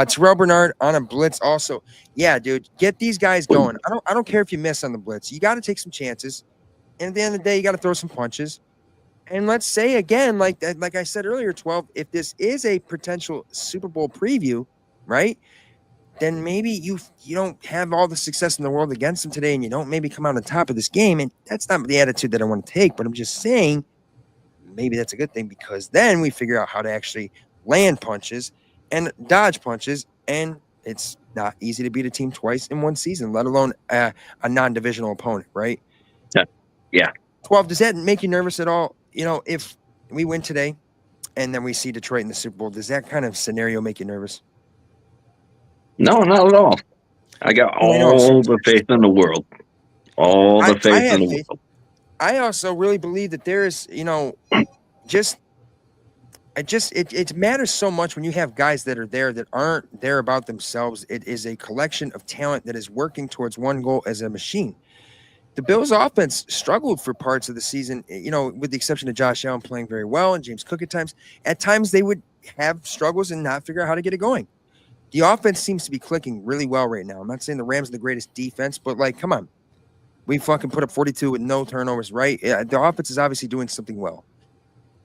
[SPEAKER 3] Terrell Bernard on a blitz, also. Yeah, dude, get these guys going. I don't care if you miss on the blitz. You got to take some chances, and at the end of the day, you got to throw some punches. And let's say again, like I said earlier, 12, if this is a potential Super Bowl preview, right, then maybe you don't have all the success in the world against them today and you don't maybe come out on top of this game. And that's not the attitude that I want to take, but I'm just saying maybe that's a good thing because then we figure out how to actually land punches and dodge punches. And it's not easy to beat a team twice in one season, let alone a non-divisional opponent, right?
[SPEAKER 5] Yeah.
[SPEAKER 3] 12, does that make you nervous at all? If we win today and then we see Detroit in the Super Bowl, does that kind of scenario make you nervous?
[SPEAKER 5] No, not at all. I got all the faith in the world. All the faith in the world.
[SPEAKER 3] I also really believe that there is, it matters so much when you have guys that are there that aren't there about themselves. It is a collection of talent that is working towards one goal as a machine. The Bills' offense struggled for parts of the season, with the exception of Josh Allen playing very well and James Cook at times. At times, they would have struggles and not figure out how to get it going. The offense seems to be clicking really well right now. I'm not saying the Rams are the greatest defense, but, like, come on. We fucking put up 42 with no turnovers, right? Yeah, the offense is obviously doing something well.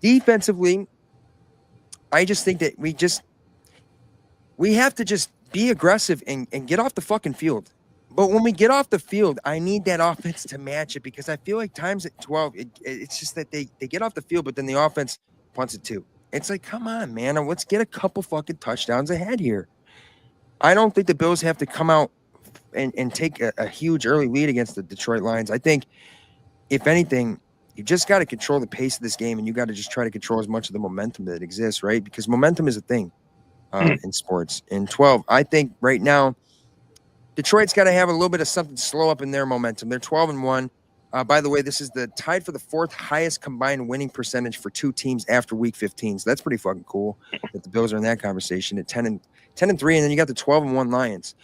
[SPEAKER 3] Defensively, I just think that we have to just be aggressive and get off the fucking field. But when we get off the field, I need that offense to match it because I feel like times at 12, it's just that they get off the field, but then the offense punts it too. It's like, come on, man. Let's get a couple fucking touchdowns ahead here. I don't think the Bills have to come out and take a huge early lead against the Detroit Lions. I think, if anything, you just got to control the pace of this game, and you got to just try to control as much of the momentum that exists, right? Because momentum is a thing in sports. In 12, I think right now, Detroit's got to have a little bit of something slow up in their momentum. They're 12-1. By the way, this is tied for the fourth highest combined winning percentage for two teams after Week 15. So that's pretty fucking cool that the Bills are in that conversation at 10-3, and then you got the 12-1 Lions.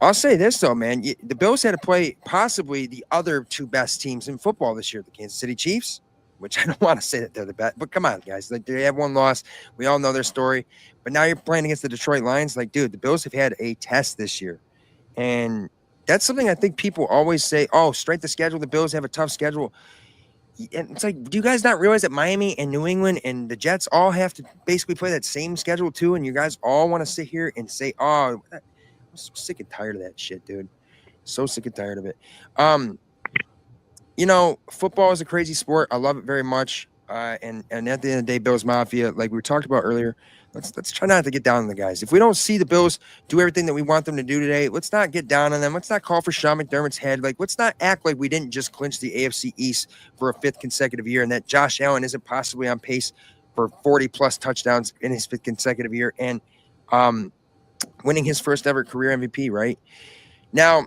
[SPEAKER 3] I'll say this though, man, the Bills had to play possibly the other two best teams in football this year, the Kansas City Chiefs, which I don't want to say that they're the best, but come on, guys, like they have one loss. We all know their story, but now you're playing against the Detroit Lions. Like, dude, the Bills have had a test this year, and that's something I think people always say. Oh, strength of schedule, the Bills have a tough schedule. And it's like, do you guys not realize that Miami and New England and the Jets all have to basically play that same schedule too? And you guys all want to sit here and say, oh, I'm so sick and tired of that shit, dude. So sick and tired of it. Football is a crazy sport. I love it very much. And at the end of the day, Bills Mafia, like we talked about earlier, let's try not to get down on the guys. If we don't see the Bills do everything that we want them to do today, let's not get down on them. Let's not call for Sean McDermott's head. Like, let's not act like we didn't just clinch the AFC East for a 5th consecutive year, and that Josh Allen isn't possibly on pace for 40+ touchdowns in his 5th consecutive year, and winning his first ever career MVP. Right now,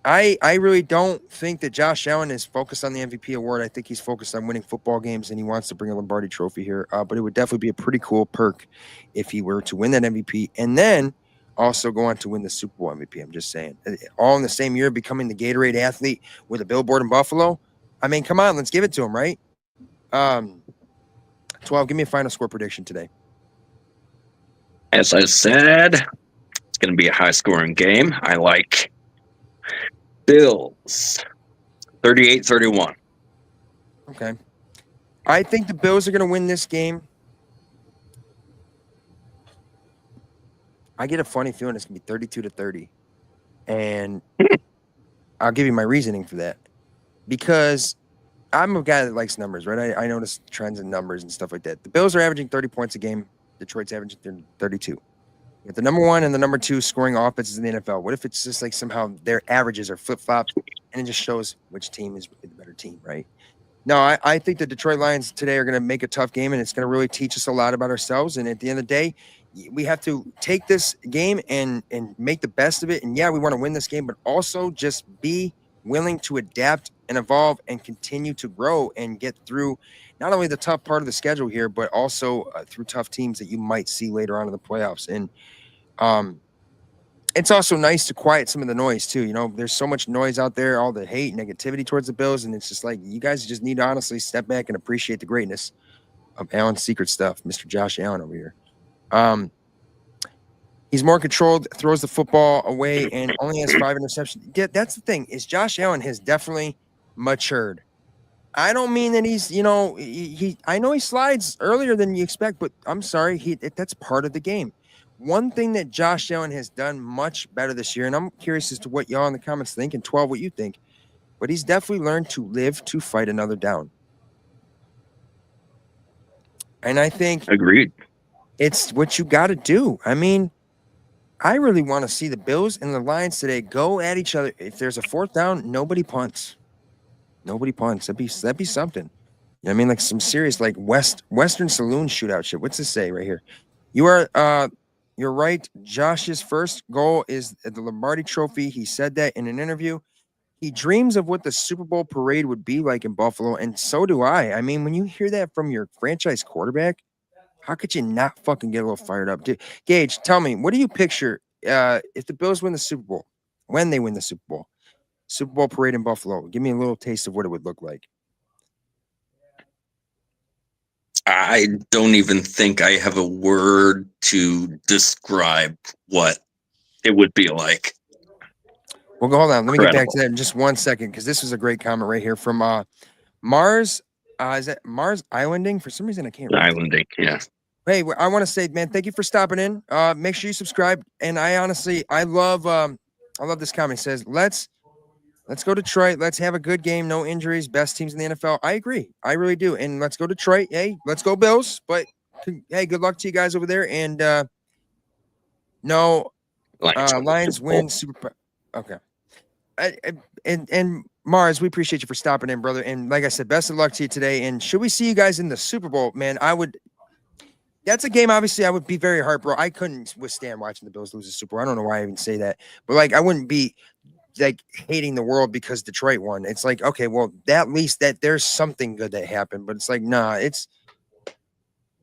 [SPEAKER 3] I really don't think that Josh Allen is focused on the MVP award. I think he's focused on winning football games, and he wants to bring a Lombardi Trophy here. But it would definitely be a pretty cool perk if he were to win that MVP and then also go on to win the Super Bowl MVP. I'm just saying. All in the same year, becoming the Gatorade athlete with a billboard in Buffalo. I mean, come on, let's give it to him, right? 12, give me a final score prediction today.
[SPEAKER 5] As I said, it's going to be a high-scoring game. I like Bills 38-31.
[SPEAKER 3] Okay. I think the Bills are going to win this game. I get a funny feeling it's going to be 32-30. And I'll give you my reasoning for that. Because I'm a guy that likes numbers, right? I notice trends in numbers and stuff like that. The Bills are averaging 30 points a game. Detroit's averaging 32. With the number 1 and the number 2 scoring offenses in the NFL, what if it's just like somehow their averages are flip-flopped and it just shows which team is the better team, right? No, I think the Detroit Lions today are going to make a tough game, and it's going to really teach us a lot about ourselves. And at the end of the day, we have to take this game and make the best of it. And yeah, we want to win this game, but also just be willing to adapt and evolve and continue to grow and get through not only the tough part of the schedule here, but also through tough teams that you might see later on in the playoffs. And it's also nice to quiet some of the noise too. You know, there's so much noise out there, all the hate, negativity towards the Bills, and it's just like you guys just need to honestly step back and appreciate the greatness of Allen's secret stuff, Mr. Josh Allen over here. He's more controlled, throws the football away, and only has 5 interceptions. Yeah, that's the thing, is Josh Allen has definitely matured. I don't mean that he's, I know he slides earlier than you expect, but I'm sorry, that's part of the game. One thing that Josh Allen has done much better this year, and I'm curious as to what y'all in the comments think, and 12, what you think, but he's definitely learned to live to fight another down. And I think
[SPEAKER 5] Agreed.
[SPEAKER 3] It's what you got to do. I mean, I really want to see the Bills and the Lions today go at each other. If there's a 4th down, nobody punts. Nobody punts. That'd be something. You know what I mean? Like some serious, like Western Saloon shootout shit. What's this say right here? You're right. Josh's first goal is the Lombardi Trophy. He said that in an interview. He dreams of what the Super Bowl parade would be like in Buffalo, and so do I. I mean, when you hear that from your franchise quarterback, how could you not fucking get a little fired up? Dude, Gage, tell me, what do you picture if the Bills win the Super Bowl, when they win the Super Bowl parade in Buffalo? Give me a little taste of what it would look like.
[SPEAKER 5] I don't even think I have a word to describe what it would be like.
[SPEAKER 3] Well, hold on. Let me get back to that in just 1 second, because this was a great comment right here from Mars. Is that Mars Islanding? For some reason, I can't read.
[SPEAKER 5] Islanding, yeah.
[SPEAKER 3] Hey, I want to say, man, thank you for stopping in. Make sure you subscribe. And I love this comment. It says, let's go Detroit. Let's have a good game. No injuries. Best teams in the NFL. I agree. I really do. And let's go Detroit. Hey, let's go Bills. But hey, good luck to you guys over there. And Lions win Super. Okay. And Mars, we appreciate you for stopping in, brother. And like I said, best of luck to you today. And should we see you guys in the Super Bowl, man? That's a game, obviously, I would be very heartbroken. I couldn't withstand watching the Bills lose the Super Bowl. I don't know why I even say that. But, like, I wouldn't be, like, hating the world because Detroit won. It's like, okay, well, at least that there's something good that happened. But it's like, nah, it's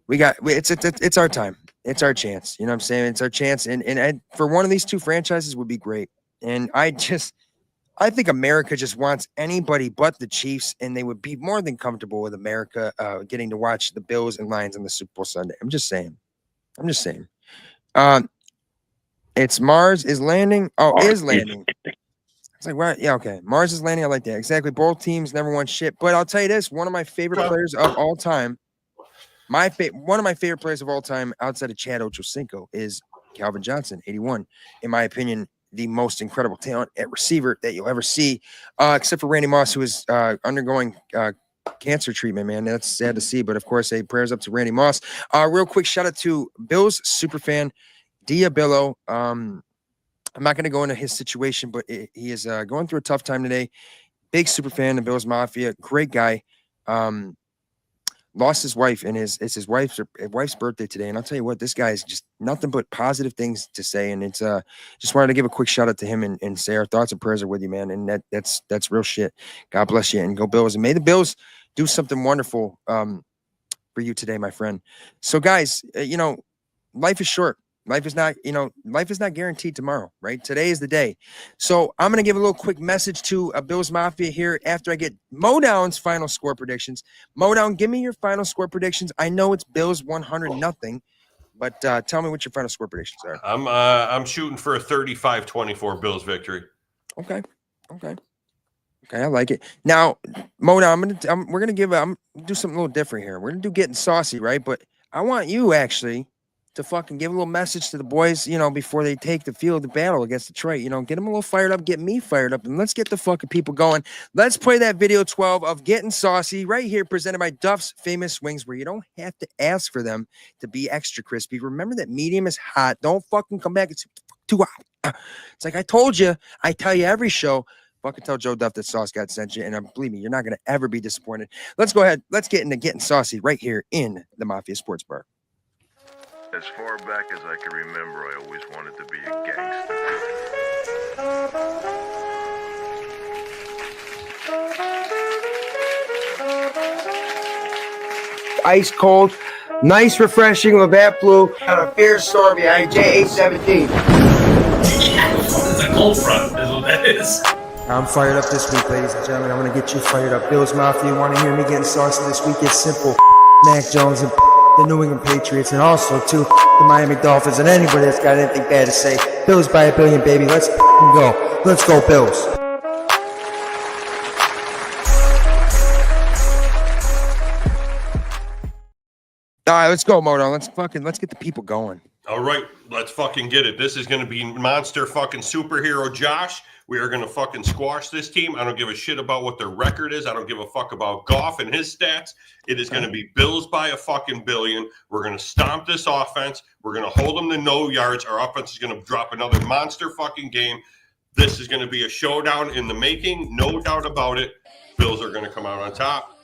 [SPEAKER 3] our time. It's our chance. You know what I'm saying? It's our chance. And for one of these two franchises would be great. And I think America just wants anybody but the Chiefs, and they would be more than comfortable with America getting to watch the Bills and Lions on the Super Bowl Sunday. I'm just saying. It's Mars is landing. Oh, is landing. It's like, what? Yeah, okay. Mars is landing. I like that. Exactly. Both teams never won shit. But I'll tell you this, one of my favorite players of all time, one of my favorite players of all time outside of Chad Ochocinco is Calvin Johnson, 81. In my opinion, the most incredible talent at receiver that you'll ever see, except for Randy Moss, who is undergoing cancer treatment, man. That's sad to see. But of course, prayers up to Randy Moss. Real quick shout out to Bills superfan Diabillo. I'm not going to go into his situation, but he is going through a tough time today. Big super fan of Bills Mafia, great guy. Lost his wife, and it's his wife's birthday today. And I'll tell you what, this guy is just nothing but positive things to say. And it's just wanted to give a quick shout out to him and say our thoughts and prayers are with you, man. And that's real shit. God bless you, and go Bills, and may the Bills do something wonderful for you today, my friend. So guys, life is short. Life is not guaranteed tomorrow, right? Today is the day. So I'm going to give a little quick message to Bills Mafia here after I get Modown's final score predictions. Modown, give me your final score predictions. I know it's Bills 100-0, but tell me what your final score predictions are.
[SPEAKER 6] I'm shooting for a 35-24 Bills victory.
[SPEAKER 3] Okay, I like it. Now, Modown, we're gonna do something a little different here. We're gonna do getting saucy, right? But I want you actually to fucking give a little message to the boys, before they take the field of battle against Detroit. Get them a little fired up, get me fired up, and let's get the fucking people going. Let's play that video 12 of Getting Saucy right here, presented by Duff's Famous Wings, where you don't have to ask for them to be extra crispy. Remember that medium is hot. Don't fucking come back. It's too hot. It's like I told you. I tell you every show. Fucking tell Joe Duff that Sauce got sent you, and believe me, you're not going to ever be disappointed. Let's go ahead. Let's get into Getting Saucy right here in the Mafia Sports Bar.
[SPEAKER 1] As far back as I can remember, I always wanted to be a gangster.
[SPEAKER 3] Ice cold, nice, refreshing Labatt Blue on a fierce storm behind J817.
[SPEAKER 7] It's a cold front, is what that is.
[SPEAKER 3] I'm fired up this week, ladies and gentlemen. I'm going to get you fired up. Bills Mafia, you want to hear me getting saucy this week? It's simple. Mac Jones and the New England Patriots, and also to the Miami Dolphins, and anybody that's got anything bad to say. Bills by a billion, baby. Let's go. Let's go, Bills. All right, let's go, Modo. Let's get the people going.
[SPEAKER 6] All right, let's fucking get it. This is going to be monster fucking superhero Josh. We are going to fucking squash this team. I don't give a shit about what their record is. I don't give a fuck about Goff and his stats. It is going to be Bills by a fucking billion. We're going to stomp this offense. We're going to hold them to no yards. Our offense is going to drop another monster fucking game. This is going to be a showdown in the making. No doubt about it. Bills are going to come out on top.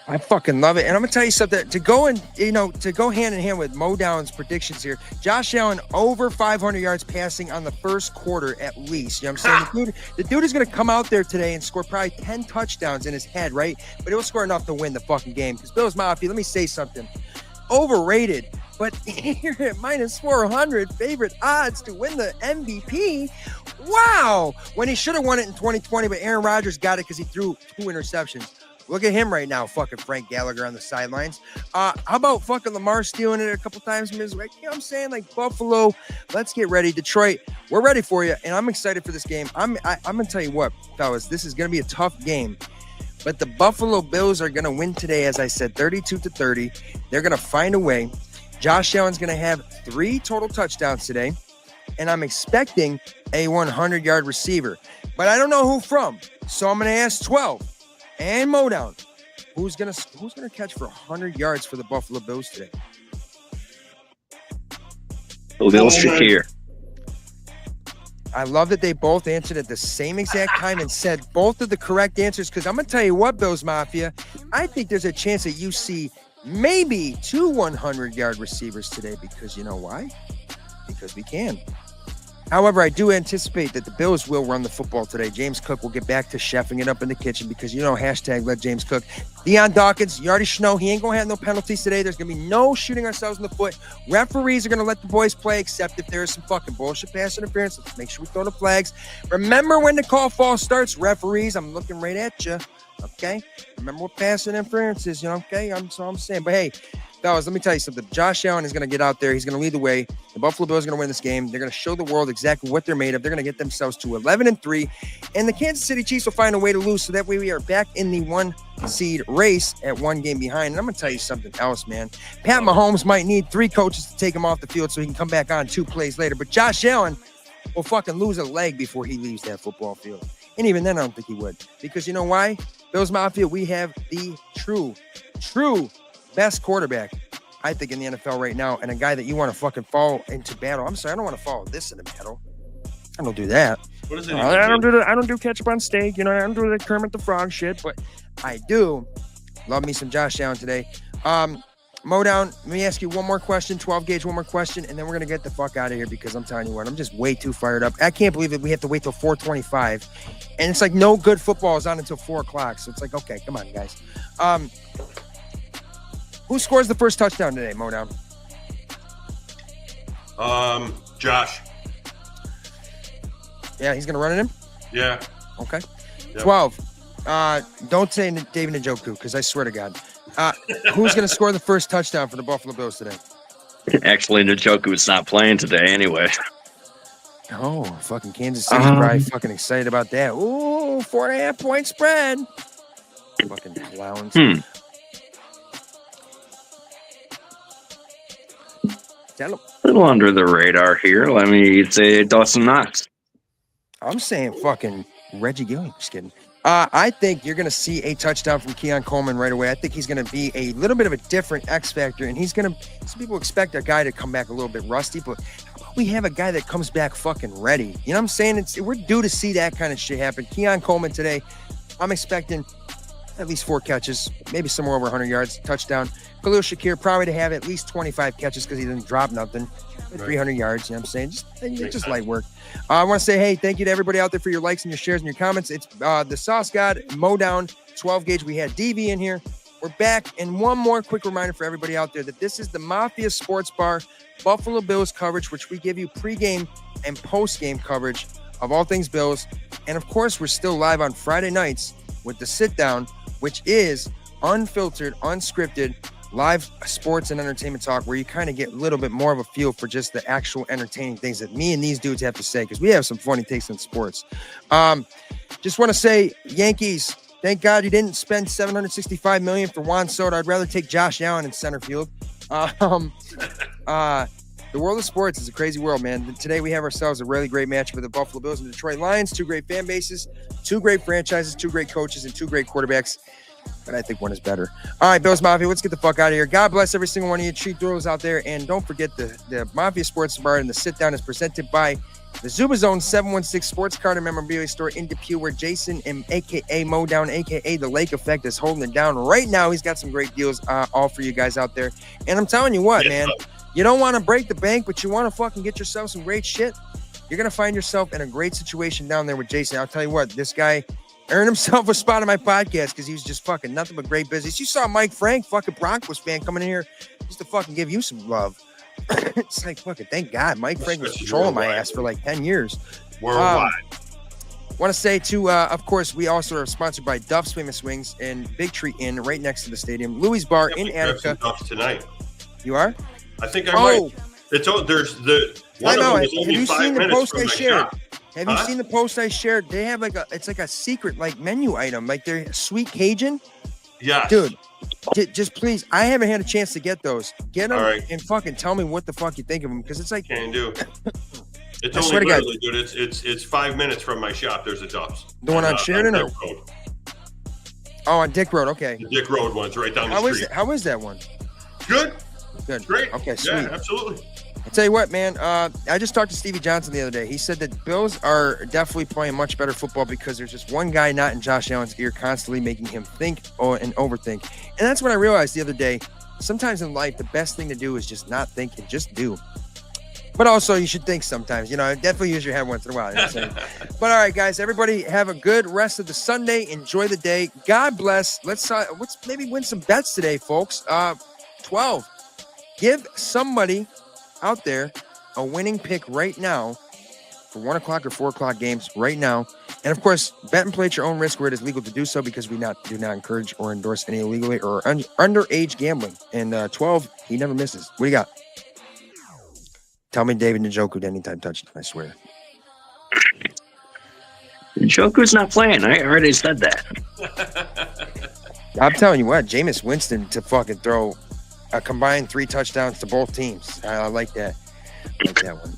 [SPEAKER 3] I fucking love it. And I'm going to tell you something. To go hand in hand with Modown's predictions here, Josh Allen over 500 yards passing on the first quarter at least. You know what I'm saying? The dude is going to come out there today and score probably 10 touchdowns in his head, right? But he'll score enough to win the fucking game. Because Bills Mafia, let me say something. Overrated. But here at minus 400, favorite odds to win the MVP. Wow. When he should have won it in 2020, but Aaron Rodgers got it because he threw 2 interceptions. Look at him right now, fucking Frank Gallagher on the sidelines. How about fucking Lamar stealing it a couple times from his right? You know what I'm saying? Like Buffalo, let's get ready. Detroit, we're ready for you, and I'm excited for this game. I'm going to tell you what, fellas, this is going to be a tough game, but the Buffalo Bills are going to win today, as I said, 32-30. They're going to find a way. Josh Allen's going to have 3 total touchdowns today, and I'm expecting a 100-yard receiver, but I don't know who from, so I'm going to ask 12. And Modown, who's gonna catch for 100 yards for the Buffalo Bills today?
[SPEAKER 5] Bills Shakir.
[SPEAKER 3] I love that they both answered at the same exact time and said both of the correct answers, because I'm gonna tell you what, Bills Mafia, I think there's a chance that you see maybe 2 100-yard receivers today, because you know why? Because we can. However, I do anticipate that the Bills will run the football today. James Cook will get back to chefing it up in the kitchen because, hashtag let James cook. Deion Dawkins, you already know he ain't going to have no penalties today. There's going to be no shooting ourselves in the foot. Referees are going to let the boys play, except if there is some fucking bullshit pass interference. Let's make sure we throw the flags. Remember when the call fall starts, referees. I'm looking right at you, okay? Remember what pass interference is, okay? That's all I'm saying. But, hey, fellas, let me tell you something. Josh Allen is going to get out there. He's going to lead the way. The Buffalo Bills are going to win this game. They're going to show the world exactly what they're made of. They're going to get themselves to 11-3, and the Kansas City Chiefs will find a way to lose, so that way we are back in the 1-seed race at 1 game behind. And I'm going to tell you something else, man. Pat Mahomes might need 3 coaches to take him off the field so he can come back on 2 plays later, but Josh Allen will fucking lose a leg before he leaves that football field. And even then, I don't think he would. Because you know why? Bills Mafia, we have the true best quarterback, I think, in the NFL right now, and a guy that you want to fucking fall into battle. I'm sorry, I don't want to follow this in a battle. I don't do that.
[SPEAKER 6] What is it?
[SPEAKER 3] I don't do ketchup on steak. You know, I don't do the Kermit the Frog shit, but I do love me some Josh Allen today. Modown, let me ask you one more question, 12 gauge, one more question, and then we're going to get the fuck out of here because I'm telling you what, I'm just way too fired up. I can't believe that we have to wait till 4:25, and it's like no good football is on until 4 o'clock. So it's like, okay, come on, guys. Who scores the first touchdown today, Modown?
[SPEAKER 6] Josh.
[SPEAKER 3] Yeah, he's going to run it in?
[SPEAKER 6] Yeah.
[SPEAKER 3] Okay.
[SPEAKER 6] Yep.
[SPEAKER 3] 12. Don't say David Njoku because I swear to God. Who's going to score the first touchdown for the Buffalo Bills today?
[SPEAKER 5] Actually, Njoku is not playing today anyway.
[SPEAKER 3] Oh, fucking Kansas City's probably fucking excited about that. Ooh, 4.5 point spread. Fucking clowns.
[SPEAKER 5] A little under the radar here. Let me say Dawson Knox.
[SPEAKER 3] I'm saying fucking Reggie Gilliam. Just kidding. I think you're going to see a touchdown from Keon Coleman right away. I think he's going to be a little bit of a different X factor, and he's going to. Some people expect a guy to come back a little bit rusty, but how about we have a guy that comes back fucking ready? You know what I'm saying? We're due to see that kind of shit happen. Keon Coleman today, I'm expecting at least 4 catches, maybe somewhere over 100 yards, touchdown. Khalil Shakir probably to have at least 25 catches because he didn't drop nothing. 300 yards, you know what I'm saying? Just light work. I want to say, hey, thank you to everybody out there for your likes and your shares and your comments. It's the Sauce God, Modown, 12 gauge. We had DV in here. We're back. And one more quick reminder for everybody out there that this is the Mafia Sports Bar Buffalo Bills coverage, which we give you pregame and postgame coverage of all things Bills. And of course, we're still live on Friday nights with the sit down, which is unfiltered, unscripted, live sports and entertainment talk where you kind of get a little bit more of a feel for just the actual entertaining things that me and these dudes have to say, because we have some funny takes on sports. Just want to say, Yankees, thank God you didn't spend $765 million for Juan Soto. I'd rather take Josh Allen in center field. The world of sports is a crazy world, man. Today we have ourselves a really great match with the Buffalo Bills and the Detroit Lions. 2 great fan bases, 2 great franchises, 2 great coaches, and 2 great quarterbacks. But I think one is better. All right, Bills Mafia, let's get the fuck out of here. God bless every single one of you treat thrillers out there. And don't forget the Mafia Sports Bar and the sit down is presented by the Zubaz 716 Sports Card and Memorabilia Store in Depew, where Jason, a.k.a. Modown, a.k.a. The Lake Effect, is holding it down right now. He's got some great deals all for you guys out there. And I'm telling you what, man, you don't want to break the bank, but you want to fucking get yourself some great shit. You're going to find yourself in a great situation down there with Jason. I'll tell you what, this guy earned himself a spot on my podcast because he was just fucking nothing but great business. You saw Mike Frank, fucking Broncos fan, coming in here just to fucking give you some love. It's like, fucking thank God. Mike Frank was controlling my ass for like 10 years.
[SPEAKER 6] Worldwide.
[SPEAKER 3] Want to say, too, of course, we also are sponsored by Duff's Famous Wings and Big Tree Inn right next to the stadium. Louie's Bar in Attica.
[SPEAKER 6] Duff tonight.
[SPEAKER 3] You are?
[SPEAKER 6] I think I might. It's there's the one of them is only 5 minutes from my shop.
[SPEAKER 3] Have you seen the post I shared? They have it's like a secret like menu item, like they're sweet Cajun.
[SPEAKER 6] Yeah,
[SPEAKER 3] dude, just please. I haven't had a chance to get those. Get them and fucking tell me what the fuck you think of them, because it's like
[SPEAKER 6] can do. It's only literally, dude. It's 5 minutes from my shop. There's a Duff's.
[SPEAKER 3] The one on Sheridan or? Oh, on Dick Road. Okay.
[SPEAKER 6] The Dick Road one's right down the street.
[SPEAKER 3] How is that one?
[SPEAKER 6] Good.
[SPEAKER 3] Great. Okay, sweet.
[SPEAKER 6] Yeah, absolutely.
[SPEAKER 3] I'll tell you what, man. I just talked to Stevie Johnson the other day. He said that Bills are definitely playing much better football because there's just one guy not in Josh Allen's ear constantly making him think and overthink. And that's when I realized the other day, sometimes in life, the best thing to do is just not think and just do. But also, you should think sometimes. You know, definitely use your head once in a while. You know what I'm saying? But all right, guys, everybody have a good rest of the Sunday. Enjoy the day. God bless. Let's maybe win some bets today, folks. 12. Give somebody out there a winning pick right now for 1 o'clock or 4 o'clock games right now. And of course, bet and play at your own risk where it is legal to do so, because we do not encourage or endorse any illegally or underage gambling. And 12, he never misses. What do you got? Tell me David Njoku anytime touchdown, I swear.
[SPEAKER 5] Njoku's not playing. I already said that.
[SPEAKER 3] I'm telling you what, Jameis Winston to fucking throw a combined 3 touchdowns to both teams. I like that. I like that one.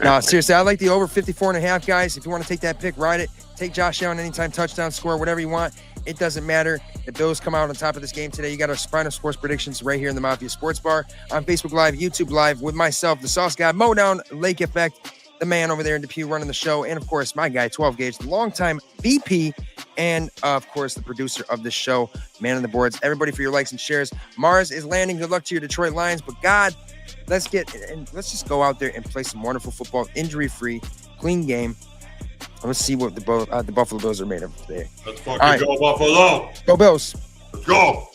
[SPEAKER 3] No, seriously, I like the over 54.5, guys. If you want to take that pick, ride it. Take Josh Allen anytime touchdown, score, whatever you want. It doesn't matter. The Bills come out on top of this game today. You got our Spinal Sports predictions right here in the Mafia Sports Bar on Facebook Live, YouTube Live, with myself, the Sauce Guy, Modown, Lake Effect, the man over there in Depew running the show, and of course, my guy, 12 Gauge, the longtime VP, and of course, the producer of the show, man on the boards. Everybody for your likes and shares. Mars is landing. Good luck to your Detroit Lions, but God, let's just go out there and play some wonderful football, injury-free, clean game. Let's see what the Buffalo Bills are made of today.
[SPEAKER 6] Let's fucking go, Buffalo.
[SPEAKER 3] Go Bills.
[SPEAKER 6] Let's go.